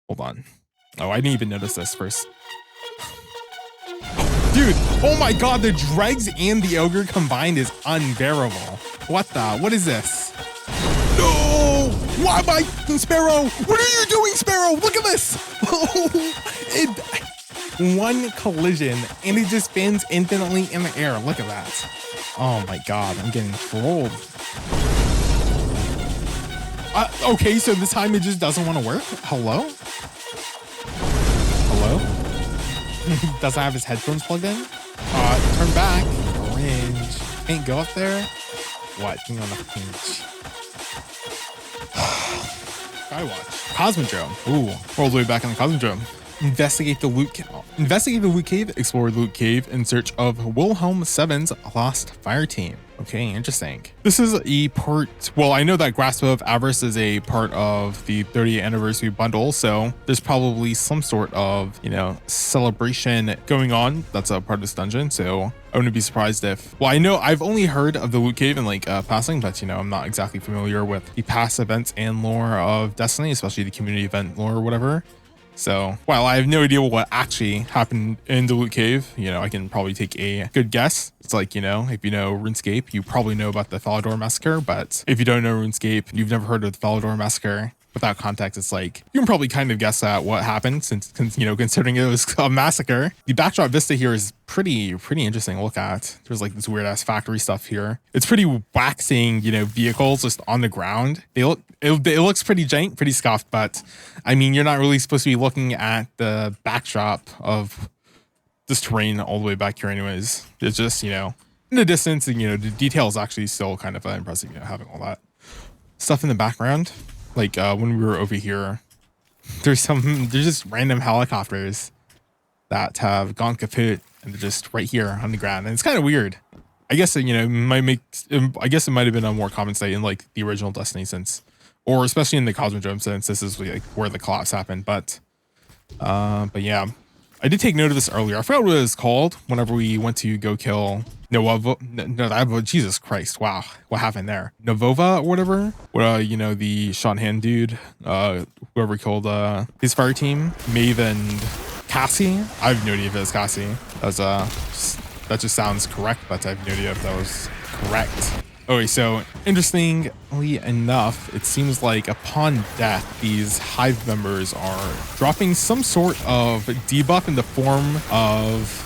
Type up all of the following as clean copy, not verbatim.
Hold on. Oh, I didn't even notice this first. Dude, oh my god, the dregs and the ogre combined is unbearable. What is this? No! Why am I, Sparrow? What are you doing, Sparrow? Look at this! One collision and it just spins infinitely in the air. Look at that. Oh my god, I'm getting trolled. Okay, so this time it just doesn't want to work. Hello? Doesn't have his headphones plugged in. Turn back. Orange. Can't go up there. What? Hang on the pinch. Skywatch. Cosmodrome. Ooh, we're all the way back in the Cosmodrome. Investigate the loot cave. Explore the loot cave in search of Wilhelm VII's lost fire team. Okay, interesting. This is a part, well, I know that Grasp of Avarice is a part of the 30th anniversary bundle, so there's probably some sort of, celebration going on that's a part of this dungeon, so I wouldn't be surprised if, well, I know I've only heard of the loot cave in passing, but I'm not exactly familiar with the past events and lore of Destiny, especially the community event lore or whatever. So, while I have no idea what actually happened in the loot cave, I can probably take a good guess. It's like, if you know RuneScape, you probably know about the Falador Massacre, but if you don't know RuneScape, you've never heard of the Falador Massacre, without context, it's like, you can probably kind of guess at what happened since considering it was a massacre. The backdrop vista here is pretty interesting to look at. There's like this weird ass factory stuff here. It's pretty whack seeing, vehicles just on the ground. It looks pretty jank, pretty scuffed, but I mean, you're not really supposed to be looking at the backdrop of this terrain all the way back here anyways. It's just, in the distance, and the detail is actually still kind of impressive, having all that stuff in the background. Like when we were over here, there's just random helicopters that have gone kaput and they're just right here on the ground. And it's kind of weird. I guess, it might have been a more common sight in like the original Destiny or especially in the Cosmodrome since this is like where the collapse happened. But yeah, I did take note of this earlier. I forgot what it was called whenever we went to go kill Jesus Christ. Wow. What happened there? Novova or whatever? The Sean Han dude, whoever killed his fire team, Maeve and Cassie. I have no idea if it was Cassie. That just sounds correct, but I have no idea if that was correct. Okay, so interestingly enough, it seems like upon death, these hive members are dropping some sort of debuff in the form of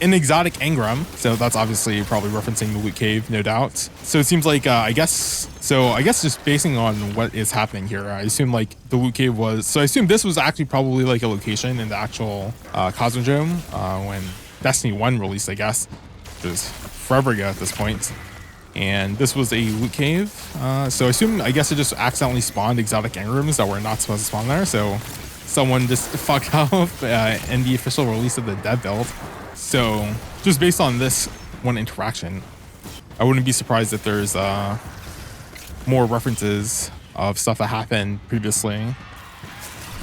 an exotic engram. So that's obviously probably referencing the loot cave, no doubt. So it seems like, I guess just basing on what is happening here, I assume like the loot cave so I assume this was actually probably like a location in the actual Cosmodrome when Destiny 1 released, I guess, which is forever ago at this point. And this was a loot cave. So I guess it just accidentally spawned exotic engrams that were not supposed to spawn there. So someone just fucked up in the official release of the dev build. So just based on this one interaction, I wouldn't be surprised if there's more references of stuff that happened previously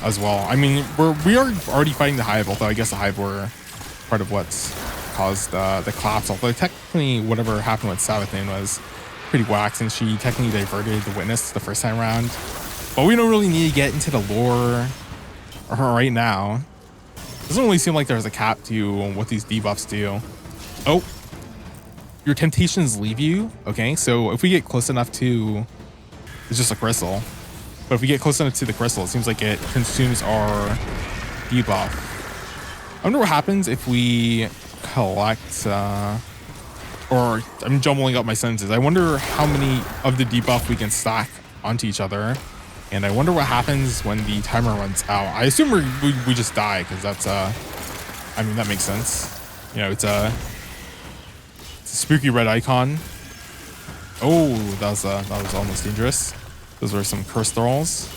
as well. I mean, we are already fighting the hive, although I guess the hive were part of what's caused the collapse. Although technically whatever happened with Sabathane was pretty whack since she technically diverted the witness the first time around. But we don't really need to get into the lore right now. Doesn't really seem like there's a cap to what these debuffs do. Oh, your temptations leave you. Okay, so if we get close enough to, it's just a crystal. But if we get close enough to the crystal, it seems like it consumes our debuff. I wonder what happens if we collect, or I'm jumbling up my sentences. I wonder how many of the debuff we can stack onto each other. And I wonder what happens when the timer runs out. I assume we just die because that's, I mean, that makes sense. It's a spooky red icon. Oh, that was almost dangerous. Those were some curse thralls.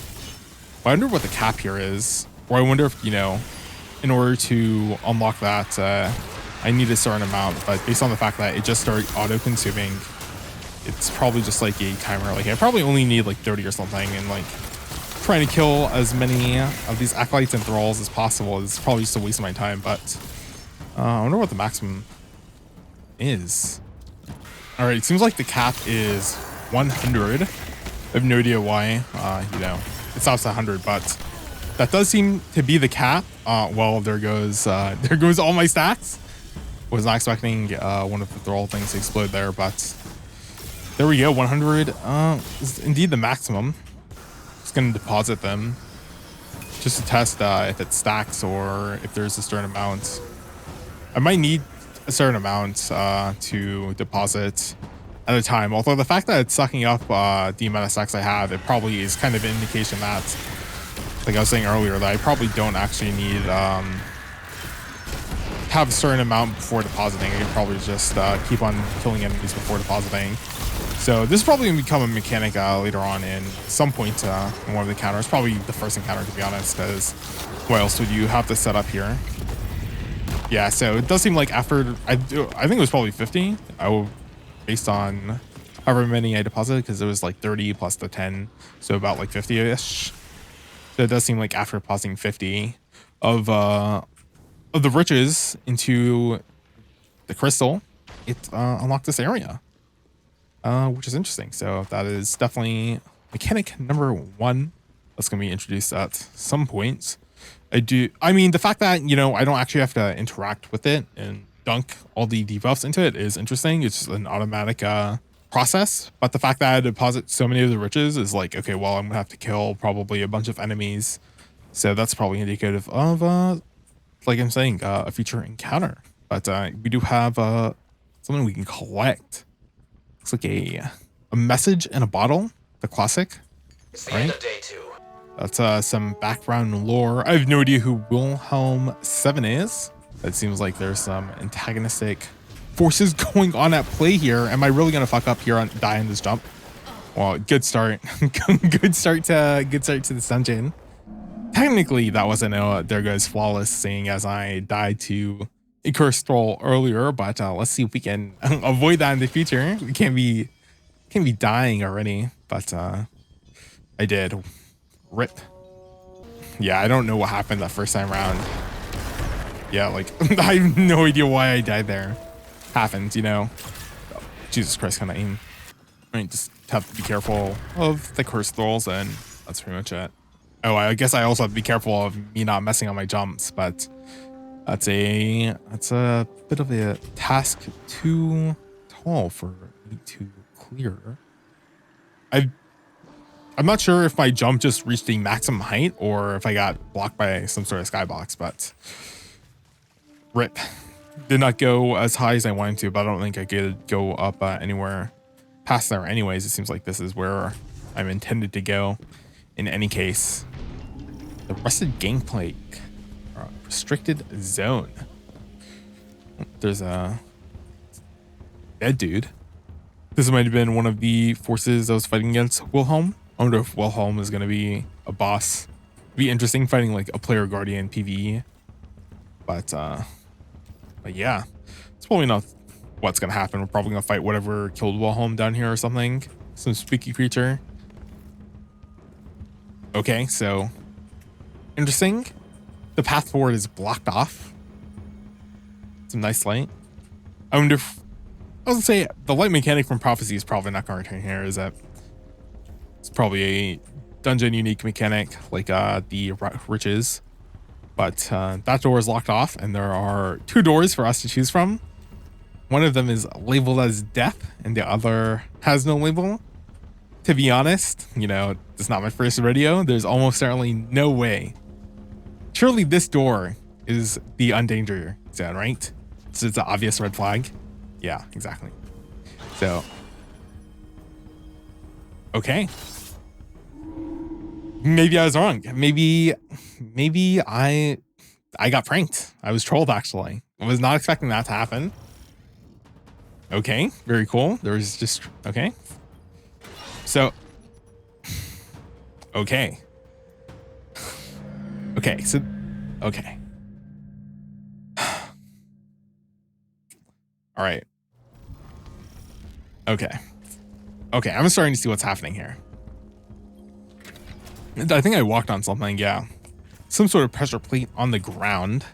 But I wonder what the cap here is. Or I wonder if, in order to unlock that, I need a certain amount. But based on the fact that it just started auto-consuming, it's probably just like a timer. Like I probably only need like 30 or something, and like trying to kill as many of these acolytes and thralls as possible is probably just a waste of my time. But I wonder what the maximum is. All right, it seems like the cap is 100. I have no idea why. It stops at 100, but That does seem to be the cap. Well, there goes all my stacks. Was not expecting one of the thrall things to explode there, but there we go. 100 is indeed the maximum. Just gonna deposit them just to test if it stacks or if there's a certain amount. I might need a certain amount to deposit at a time. Although the fact that it's sucking up the amount of stacks I have, it probably is kind of an indication that, like I was saying earlier, that I probably don't actually need have a certain amount before depositing. I can probably just keep on killing enemies before depositing. So this is probably gonna become a mechanic later on in some point in one of the encounters. Probably the first encounter, to be honest, because what else would you have to set up here? Yeah, so it does seem like after I think it was probably 50. Based on however many I deposited, because it was like 30 plus the 10, so about like 50-ish. So it does seem like after depositing 50 of the riches into the crystal, it unlocked this area, which is interesting. So that is definitely mechanic number 1 that's going to be introduced at some point. I mean, the fact that, you know, I don't actually have to interact with it and dunk all the debuffs into it is interesting. It's just an automatic process. But the fact that I deposit so many of the riches is like, okay, well, I'm going to have to kill probably a bunch of enemies. So that's probably indicative of, like I'm saying, a future encounter. But we do have something we can collect. Looks like a message in a bottle, the classic. It's the end of day 2. That's some background lore. I have no idea who Wilhelm 7 is. It seems like there's some antagonistic forces going on at play here. Am I really gonna fuck up here and die on this jump? Well, good start. good start to this dungeon. Technically, that wasn't there goes flawless, seeing as I died to a cursed troll earlier. But let's see if we can avoid that in the future. We can't be dying already. But I did. Rip. Yeah, I don't know what happened that first time around. Yeah, like I have no idea why I died there. Happens, you know. Oh, Jesus Christ, kind of aim. I mean, just have to be careful of the cursed thralls, and that's pretty much it. Oh, I guess I also have to be careful of me not messing on my jumps, but that's a bit of a task too tall for me to clear. I'm not sure if my jump just reached the maximum height or if I got blocked by some sort of skybox, but rip. Did not go as high as I wanted to, but I don't think I could go up anywhere past there anyways. It seems like this is where I'm intended to go in any case. The rusted gangplank, restricted zone. There's a dead dude. This might have been one of the forces I was fighting against Wilhelm. I wonder if Wilhelm is going to be a boss. It'd be interesting fighting like a player guardian PvE. But yeah, it's probably not what's going to happen. We're probably going to fight whatever killed Wilhelm down here or something. Some spooky creature. Okay, so interesting. The path forward is blocked off. Some nice light. I wonder if, I was going to say the light mechanic from Prophecy is probably not going to return here, is that? It's probably a dungeon unique mechanic like the riches, but that door is locked off and there are 2 doors for us to choose from. One of them is labeled as death and the other has no label. To be honest, you know, it's not my first rodeo. There's almost certainly no way. Surely this door is the undanger zone, right? So it's an obvious red flag. Yeah, exactly. So okay. Maybe I was wrong. Maybe I got pranked. I was trolled, actually. I was not expecting that to happen. Okay, very cool. There was just, okay. So, okay. Okay, so, okay. All right. Okay. Okay, I'm starting to see what's happening here. I think I walked on something, yeah. Some sort of pressure plate on the ground.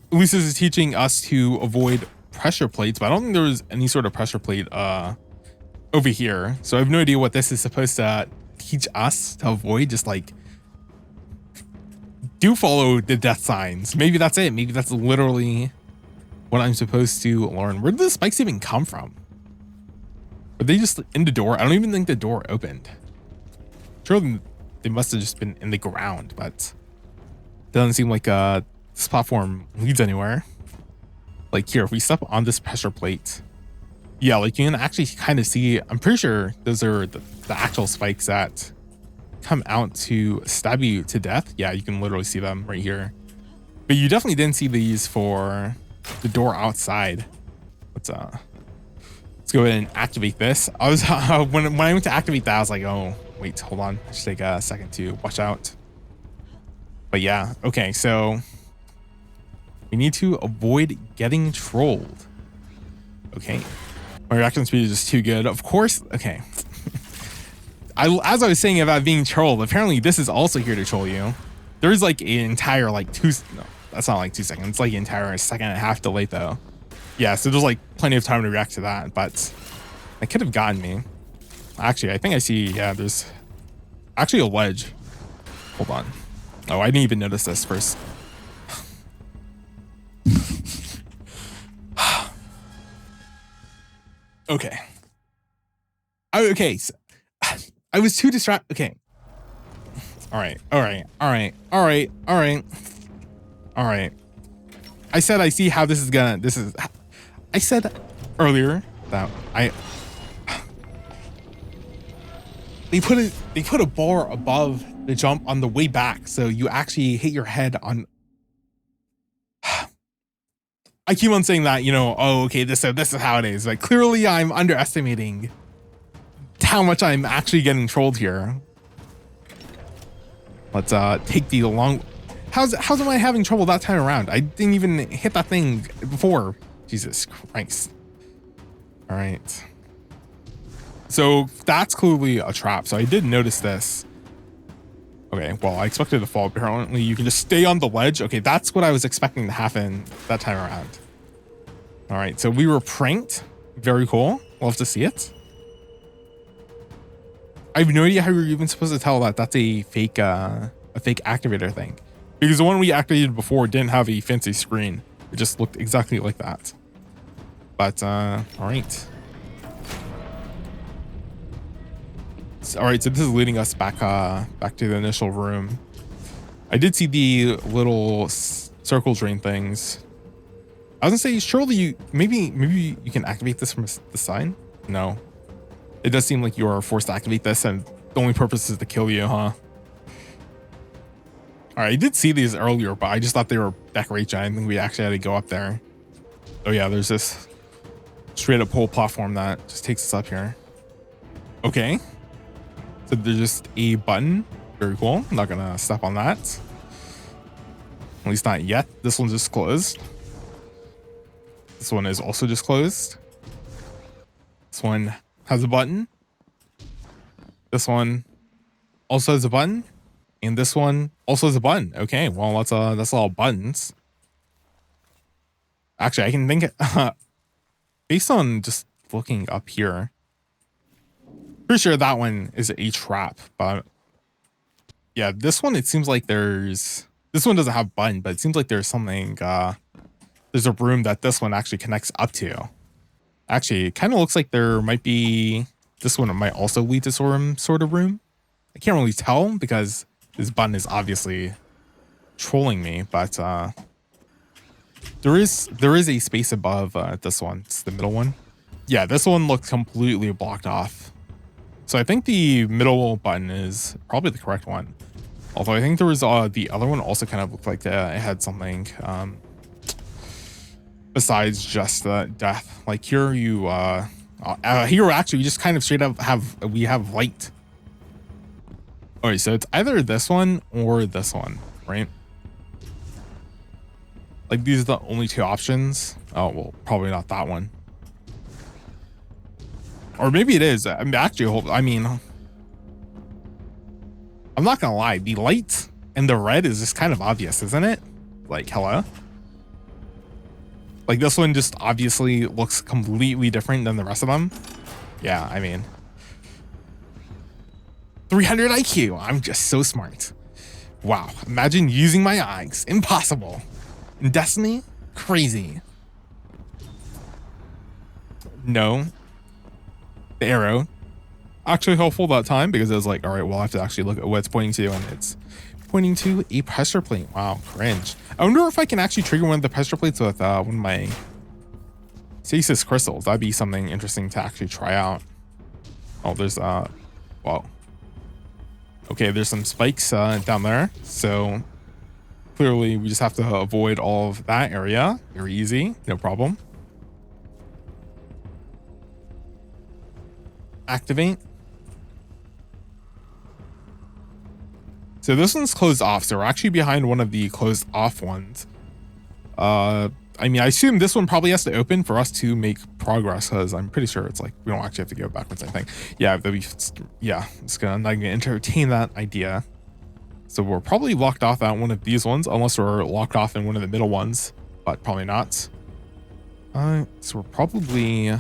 At least this is teaching us to avoid pressure plates, but I don't think there was any sort of pressure plate over here. So I have no idea what this is supposed to teach us to avoid, just like do follow the death signs. Maybe that's it. Maybe that's literally what I'm supposed to learn. Where did the spikes even come from? Were they just in the door? I don't even think the door opened. Surely they must have just been in the ground, but it doesn't seem like this platform leads anywhere. Like here, if we step on this pressure plate, yeah, like you can actually kind of see, I'm pretty sure those are the actual spikes that come out to stab you to death. Yeah, you can literally see them right here. But you definitely didn't see these for the door outside. Let's go ahead and activate this. I was when I went to activate that, I was like, oh wait, hold on. I should take a second to watch out. But yeah, okay, so we need to avoid getting trolled. Okay. My reaction speed is just too good. Of course, okay. As I was saying about being trolled, apparently this is also here to troll you. There's like an entire no, that's not like 2 seconds. It's like an entire 1.5 seconds delay though. Yeah, so there's like plenty of time to react to that, but it could have gotten me. Actually, I think I see, yeah, there's actually a ledge. Hold on. Oh, I didn't even notice this first. Okay. Okay. So, I was too distracted. Okay. All right. I said I see how this is gonna. I said earlier that they put a bar above the jump on the way back, so you actually hit your head on. I keep on saying that, you know, oh, okay, this is how it is. Like, clearly I'm underestimating how much I'm actually getting trolled here. Let's take the long. How's am I having trouble that time around? I didn't even hit that thing before. Jesus Christ. All right. So that's clearly a trap. So I did notice this. Okay, well, I expected to fall. Apparently, you can just stay on the ledge. Okay, that's what I was expecting to happen that time around. All right, so we were pranked. Very cool. Love to see it. I have no idea how you're even supposed to tell that that's a fake activator thing, because the one we activated before didn't have a fancy screen. It just looked exactly like that. But all right. All right, so this is leading us back to the initial room. I did see the little circle drain things. I was gonna say, surely maybe you can activate this from the side. No, it does seem like you are forced to activate this, and the only purpose is to kill you, huh? All right, I did see these earlier, but I just thought they were decoration. I didn't think we actually had to go up there. Oh yeah, there's this straight up pole platform that just takes us up here. Okay. So there's just a button. Very cool. I'm not gonna step on that. At least not yet. This one's just closed. This one is also just closed. This one has a button. This one also has a button. And this one also has a button. Okay, well, that's all buttons. Actually, I can think based on just looking up here. Pretty sure that one is a trap, but yeah, this one, it seems like this one doesn't have a button, but it seems like there's something, there's a room that this one actually connects up to. Actually, it kind of looks like there might be, this one might also lead to some sort of room. I can't really tell because this button is obviously trolling me, but there is a space above this one. It's the middle one. Yeah, this one looks completely blocked off. So I think the middle button is probably the correct one. Although I think there was the other one also kind of looked like it had something besides just death. Like here you here actually we just kind of straight up have light. All right, so it's either this one or this one, right? Like these are the only two options. Oh well, probably not that one. Or maybe it is. I'm actually, I mean, I'm not gonna lie. The light and the red is just kind of obvious, isn't it? Like, hello? Like this one just obviously looks completely different than the rest of them. Yeah, I mean, 300 IQ. I'm just so smart. Wow, imagine using my eyes. Impossible. In Destiny, crazy. No. The arrow. Actually helpful that time because it was like, all right, well, I have to actually look at what it's pointing to, and it's pointing to a pressure plate. Wow, cringe. I wonder if I can actually trigger one of the pressure plates with one of my stasis crystals. That'd be something interesting to actually try out. Oh, there's well, okay, there's some spikes down there, so clearly we just have to avoid all of that area. Very easy, no problem. Activate. So this one's closed off, so we're actually behind one of the closed off ones. I mean, I assume this one probably has to open for us to make progress, because I'm pretty sure it's like we don't actually have to go backwards, I think. Yeah, I'm not gonna entertain that idea. So we're probably locked off at one of these ones, unless we're locked off in one of the middle ones, but probably not. So we're probably,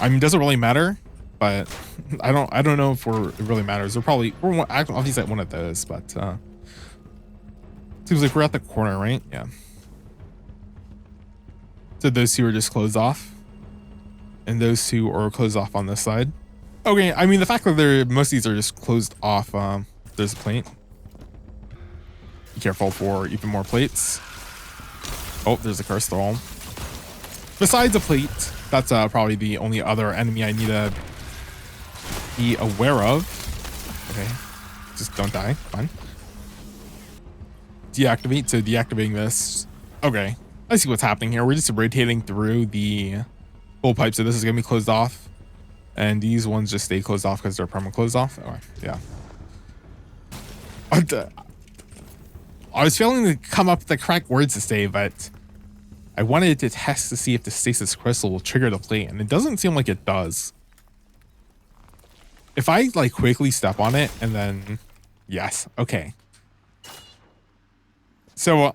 I mean, does it really matter? But I don't know if it really matters. We're obviously at one of those, but seems like we're at the corner, right? Yeah. So those two are just closed off, and those two are closed off on this side. Okay, I mean, the fact that most of these are just closed off. There's a plate. Be careful for even more plates. Oh, there's a crystal. Besides a plate, that's probably the only other enemy I need to be aware of. Okay, just don't die. Fine. Deactivate. So deactivating this. Okay, I see what's happening here. We're just rotating through the full pipe, so this is gonna be closed off, and these ones just stay closed off because they're permanent closed off. Oh, yeah. I was failing to come up with the correct words to say, but I wanted to test to see if the stasis crystal will trigger the plate, and it doesn't seem like it does. If I like quickly step on it and then, yes, okay. So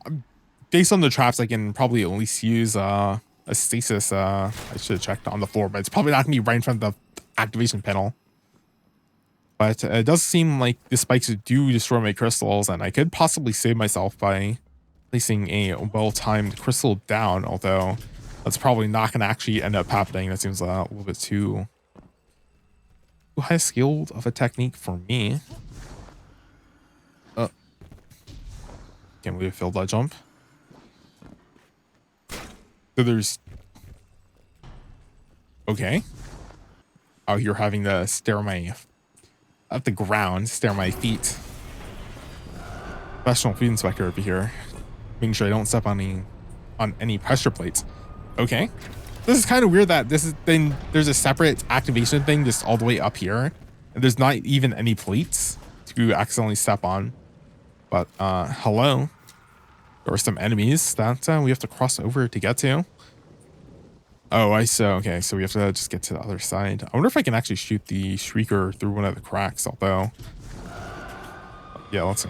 based on the traps, I can probably at least use a stasis. I should have checked on the floor, but it's probably not gonna be right in front of the activation panel. But it does seem like the spikes do destroy my crystals, and I could possibly save myself by placing a well-timed crystal down, although that's probably not gonna actually end up happening. That seems a little bit too high skilled of a technique for me. Can't believe I failed that jump. So there's, okay. Oh, you're having to stare at the ground, stare at my feet. Professional food inspector over here, making sure I don't step on any pressure plates. Okay. This is kind of weird that there's a separate activation thing just all the way up here, and there's not even any plates to accidentally step on. But hello, there are some enemies that we have to cross over to get to. Oh, I see. Okay, so we have to just get to the other side. I wonder if I can actually shoot the Shrieker through one of the cracks, although, yeah, let's see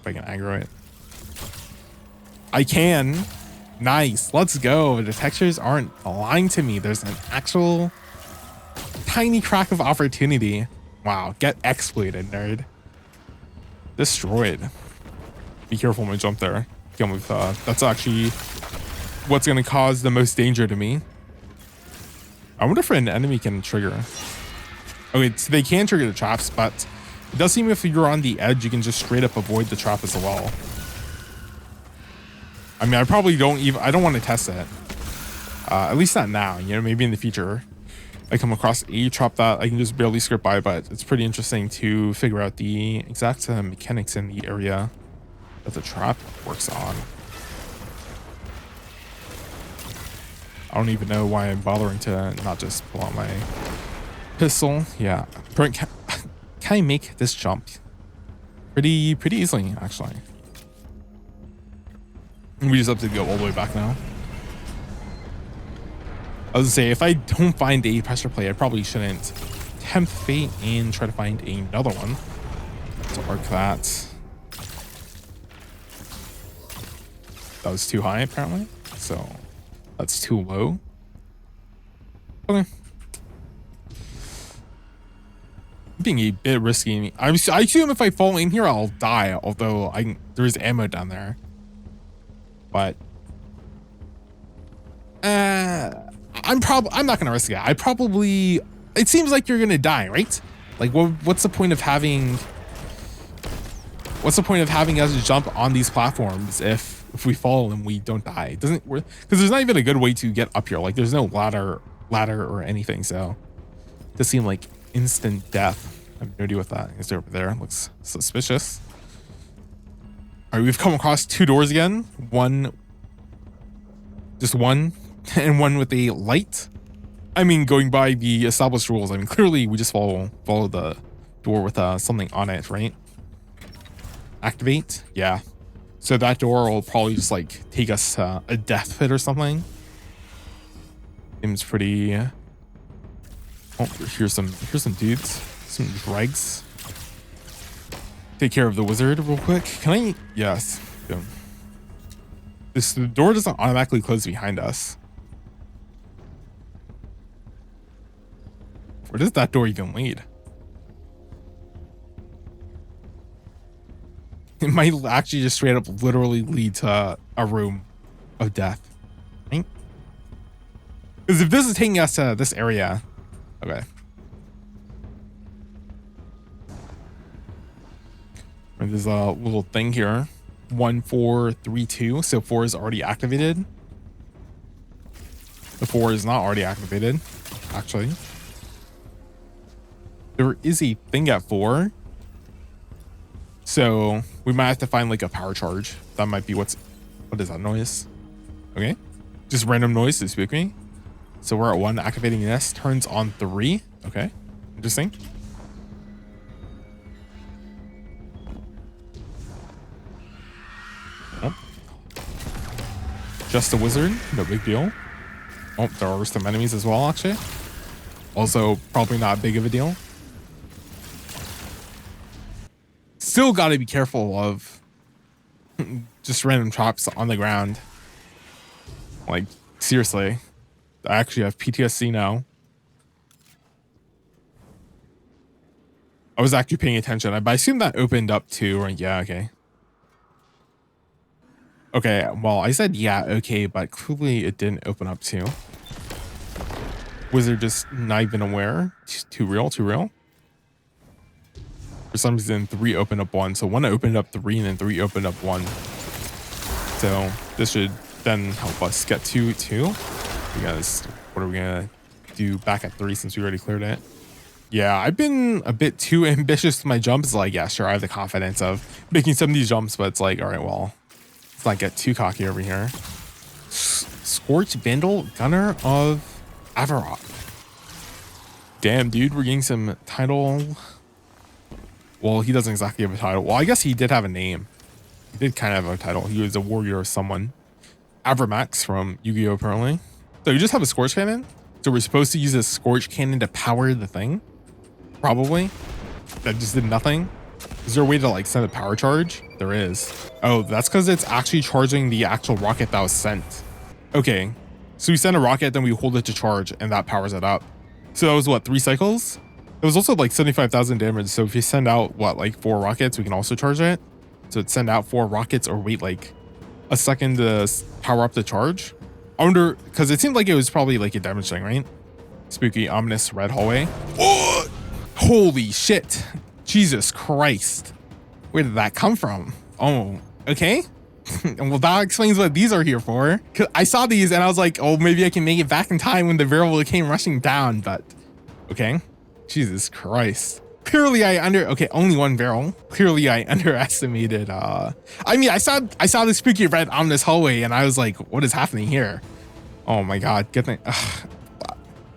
if I can aggro it. I can. Nice. Let's go. The textures aren't lying to me. There's an actual tiny crack of opportunity. Wow. Get exploited, nerd. Destroyed. Be careful when I jump there. That's actually what's going to cause the most danger to me. I wonder if an enemy can trigger. Okay, so they can trigger the traps, but it does seem if you're on the edge, you can just straight up avoid the trap as well. I mean, I don't want to test it. At least not now, you know, maybe in the future. I come across a trap that I can just barely skirt by, but it's pretty interesting to figure out the exact mechanics in the area that the trap works on. I don't even know why I'm bothering to not just pull out my pistol. Yeah, can I make this jump pretty easily, actually? We just have to go all the way back now. I was gonna say, if I don't find a pressure plate, I probably shouldn't tempt fate and try to find another one to arc that. That was too high, apparently. So that's too low. Okay. being a bit risky. I assume if I fall in here, I'll die. Although there is ammo down there, but I'm not gonna risk it. It seems like you're gonna die, right? Like, what's the point of having? What's the point of having us jump on these platforms if we fall and we don't die? It doesn't work, because there's not even a good way to get up here. Like, there's no ladder or anything. So it does seem like instant death. I have no idea what that is over there. Looks suspicious. All right, we've come across 2 doors again. Just one, and one with a light. I mean, going by the established rules, I mean, clearly we just follow the door with something on it, right? Activate, yeah. So that door will probably just like take us to a death pit or something. Seems pretty. Oh, here's some dudes, some dregs. Take care of the wizard real quick. Can I? Yes. Go. The door doesn't automatically close behind us. Where does that door even lead? It might actually just straight up literally lead to a room of death, right? Because if this is taking us to this area, okay. There's a little thing here, 1432. So 4 is already activated. The 4 is not already activated, actually. There is a thing at 4. So we might have to find like a power charge. That might be what is that noise? Okay. Just random noise to spook me. So we're at 1. Activating this turns on 3. Okay. Interesting. Oh. Just a wizard. No big deal. Oh, there are some enemies as well, actually. Also, probably not big of a deal. Still got to be careful of just random traps on the ground. Like, seriously. I actually have PTSD now. I was actually paying attention, but I assume that opened up too, right? Yeah, okay. Okay, well, I said yeah, okay, but clearly it didn't open up too. Wizard just not even aware. Too real. For some reason, 3 opened up 1. So 1 opened up 3, and then 3 opened up 1. So this should then help us get to 2. Because what are we gonna do back at 3 since we already cleared it? Yeah, I've been a bit too ambitious with my jumps. Like, yeah, sure, I have the confidence of making some of these jumps, but it's like, all right, well, let's not get too cocky over here. Scorch Vandal, Gunner of Avarokk. Damn, dude, we're getting some title. Well, he doesn't exactly have a title. Well, I guess he did have a name. He did kind of have a title. He was a warrior or someone. Avarice from Yu-Gi-Oh! Apparently. So you just have a Scorch Cannon? So we're supposed to use a Scorch Cannon to power the thing? Probably. That just did nothing. Is there a way to like send a power charge? There is. Oh, that's because it's actually charging the actual rocket that was sent. Okay. So we send a rocket, then we hold it to charge, and that powers it up. So that was what, 3 cycles? It was also like 75,000 damage. So if you send out what, like 4 rockets, we can also charge it. So it'd send out 4 rockets or wait like a second to power up the charge. I wonder, because it seemed like it was probably like a damage thing, right? Spooky, ominous red hallway. Oh, holy shit. Jesus Christ. Where did that come from? Oh, okay. Well, that explains what these are here for. 'Cause I saw these and I was like, oh, maybe I can make it back in time when the barrel came rushing down, but okay. Jesus Christ. Clearly okay, only 1 barrel. Clearly I underestimated, I mean, I saw the spooky red ominous hallway and I was like, what is happening here? Oh my God,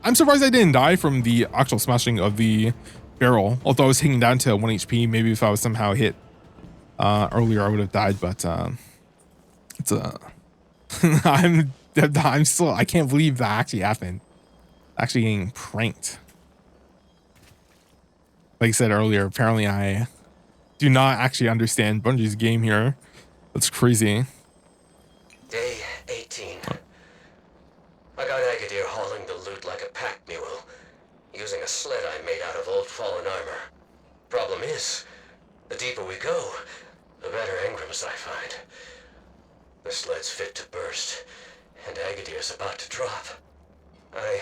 I'm surprised I didn't die from the actual smashing of the barrel. Although I was hanging down to 1 HP, maybe if I was somehow hit earlier, I would have died, but it's I'm still, I can't believe that actually happened. Actually getting pranked. Like I said earlier, apparently I do not actually understand Bungie's game here. That's crazy. Day 18. I got Agadir hauling the loot like a pack mule, using a sled I made out of old fallen armor. Problem is, the deeper we go, the better engrams I find. The sled's fit to burst, and Agadir's about to drop. I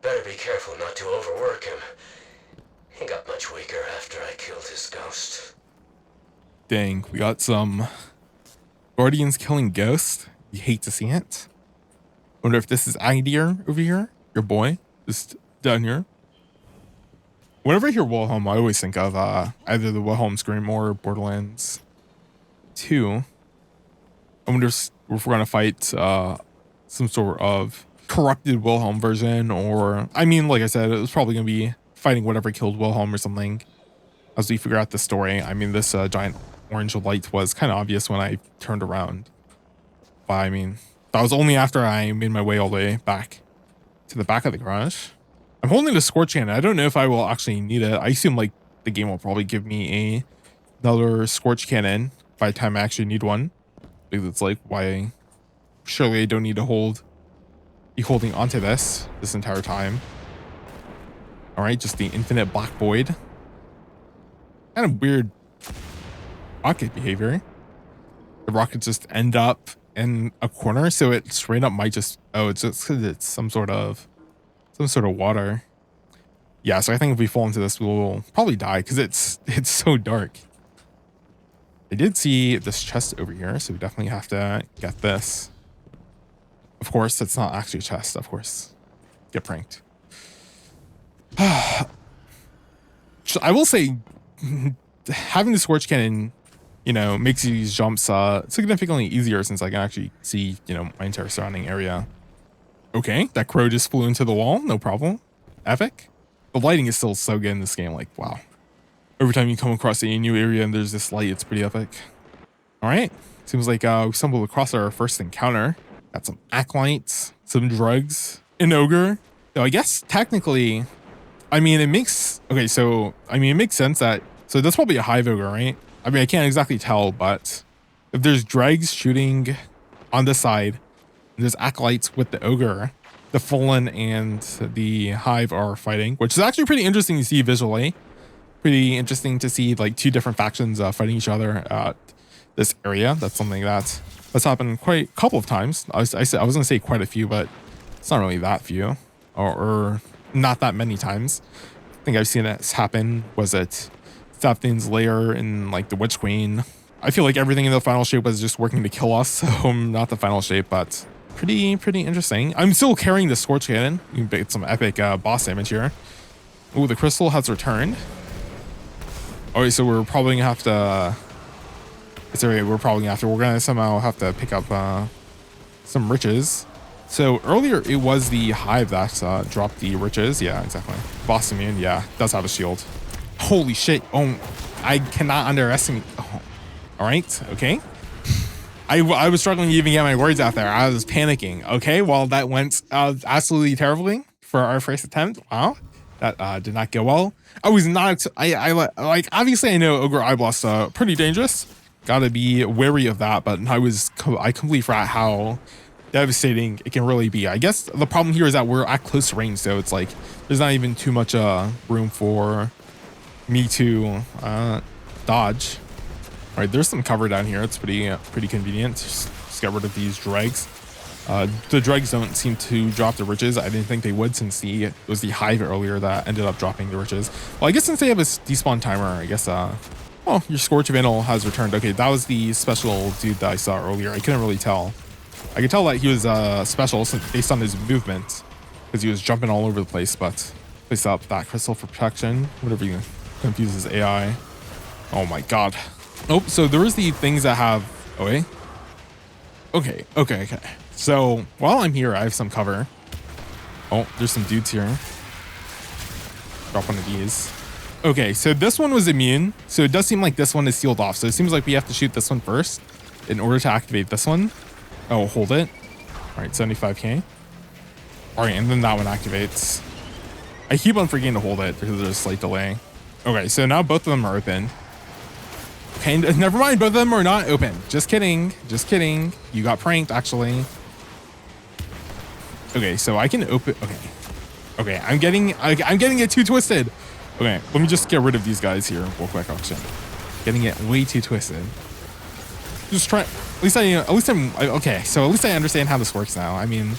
better be careful not to overwork him. He got much weaker after I killed his ghost. Dang, we got some Guardians killing ghosts. You hate to see it. Wonder if this is Agadir over here, your boy, just down here. Whenever I hear Wilhelm, I always think of either the Wilhelm Scream or Borderlands 2. I wonder if we're gonna fight some sort of corrupted Wilhelm version, or I mean, like I said, it was probably gonna be fighting whatever killed Wilhelm or something. As we figure out the story, I mean, this giant orange light was kind of obvious when I turned around. But I mean, that was only after I made my way all the way back to the back of the garage. I'm holding the Scorch Cannon. I don't know if I will actually need it. I assume like the game will probably give me another Scorch Cannon by the time I actually need one. Because it's like, why? Surely I don't need to be holding onto this entire time. All right, just the infinite black void. Kind of weird rocket behavior. The rockets just end up in a corner, so it straight up might just, oh, it's just because it's some sort of water. Yeah, so I think if we fall into this, we'll probably die because it's so dark. I did see this chest over here, so we definitely have to get this. Of course, it's not actually a chest, of course. Get pranked. I will say, having the Scorch Cannon, you know, makes these jumps significantly easier since I can actually see, you know, my entire surrounding area. Okay, that crow just flew into the wall, no problem. Epic. The lighting is still so good in this game, like, wow. Every time you come across a new area and there's this light, it's pretty epic. All right, seems like we stumbled across our first encounter. Got some acolytes, some drugs, an ogre. So I guess technically, I mean, it makes sense that, so that's probably a hive ogre, right? I mean, I can't exactly tell, but if there's dregs shooting on the side, and there's acolytes with the ogre, the Fallen and the hive are fighting, which is actually pretty interesting to see visually. Pretty interesting to see like two different factions fighting each other at this area. That's something that's happened quite a couple of times. I was gonna say quite a few, but it's not really that few, or not that many times. I think I've seen it happen. Was it Staffin's lair and like the Witch Queen? I feel like everything in the final shape was just working to kill us. So not the final shape, but pretty interesting. I'm still carrying the Scorch Cannon. You can get some epic boss damage here. Ooh, the crystal has returned. Okay, so we're probably gonna have to. It's alright. We're gonna somehow have to pick up some riches. So earlier it was the hive that dropped the riches. Yeah, exactly. Boss immune. Yeah, does have a shield. Holy shit. Oh, I cannot underestimate. Oh. All right. Okay. I was struggling to even get my words out there. I was panicking. Okay. Well, that went absolutely terribly for our first attempt. Wow. That did not go well. I was not. I like. Obviously, I know Ogre Eye Blast pretty dangerous. Gotta be wary of that. But I completely forgot how devastating it can really be. I guess the problem here is that we're at close range, so it's like there's not even too much room for me to dodge. All right, there's some cover down here. It's pretty convenient. Just get rid of these dregs. The dregs don't seem to drop the riches. I didn't think they would, since it was the hive earlier that ended up dropping the riches. Well, I guess since they have a despawn timer, I guess oh, your Scorch Vandal has returned. Okay, that was the special dude that I saw earlier. I couldn't really tell. I could tell that he was special based on his movement, because he was jumping all over the place. But place up that crystal for protection. Whatever you confuses AI. Oh my god. Oh, so there is the things that have. Oh wait. Okay. So while I'm here, I have some cover. Oh, there's some dudes here. Drop one of these. Okay, so this one was immune. So it does seem like this one is sealed off. So it seems like we have to shoot this one first in order to activate this one. Oh, hold it. All right, 75k. All right, and then that one activates. I keep on forgetting to hold it because there's a slight delay. Okay, so now both of them are open. Okay, never mind, both of them are not open. Just kidding. You got pranked, actually. Okay, so I can open. Okay, I'm getting it too twisted. Okay, let me just get rid of these guys here real quick. Actually, getting it way too twisted. Just try. At least I'm okay. So at least I understand how this works now. I mean,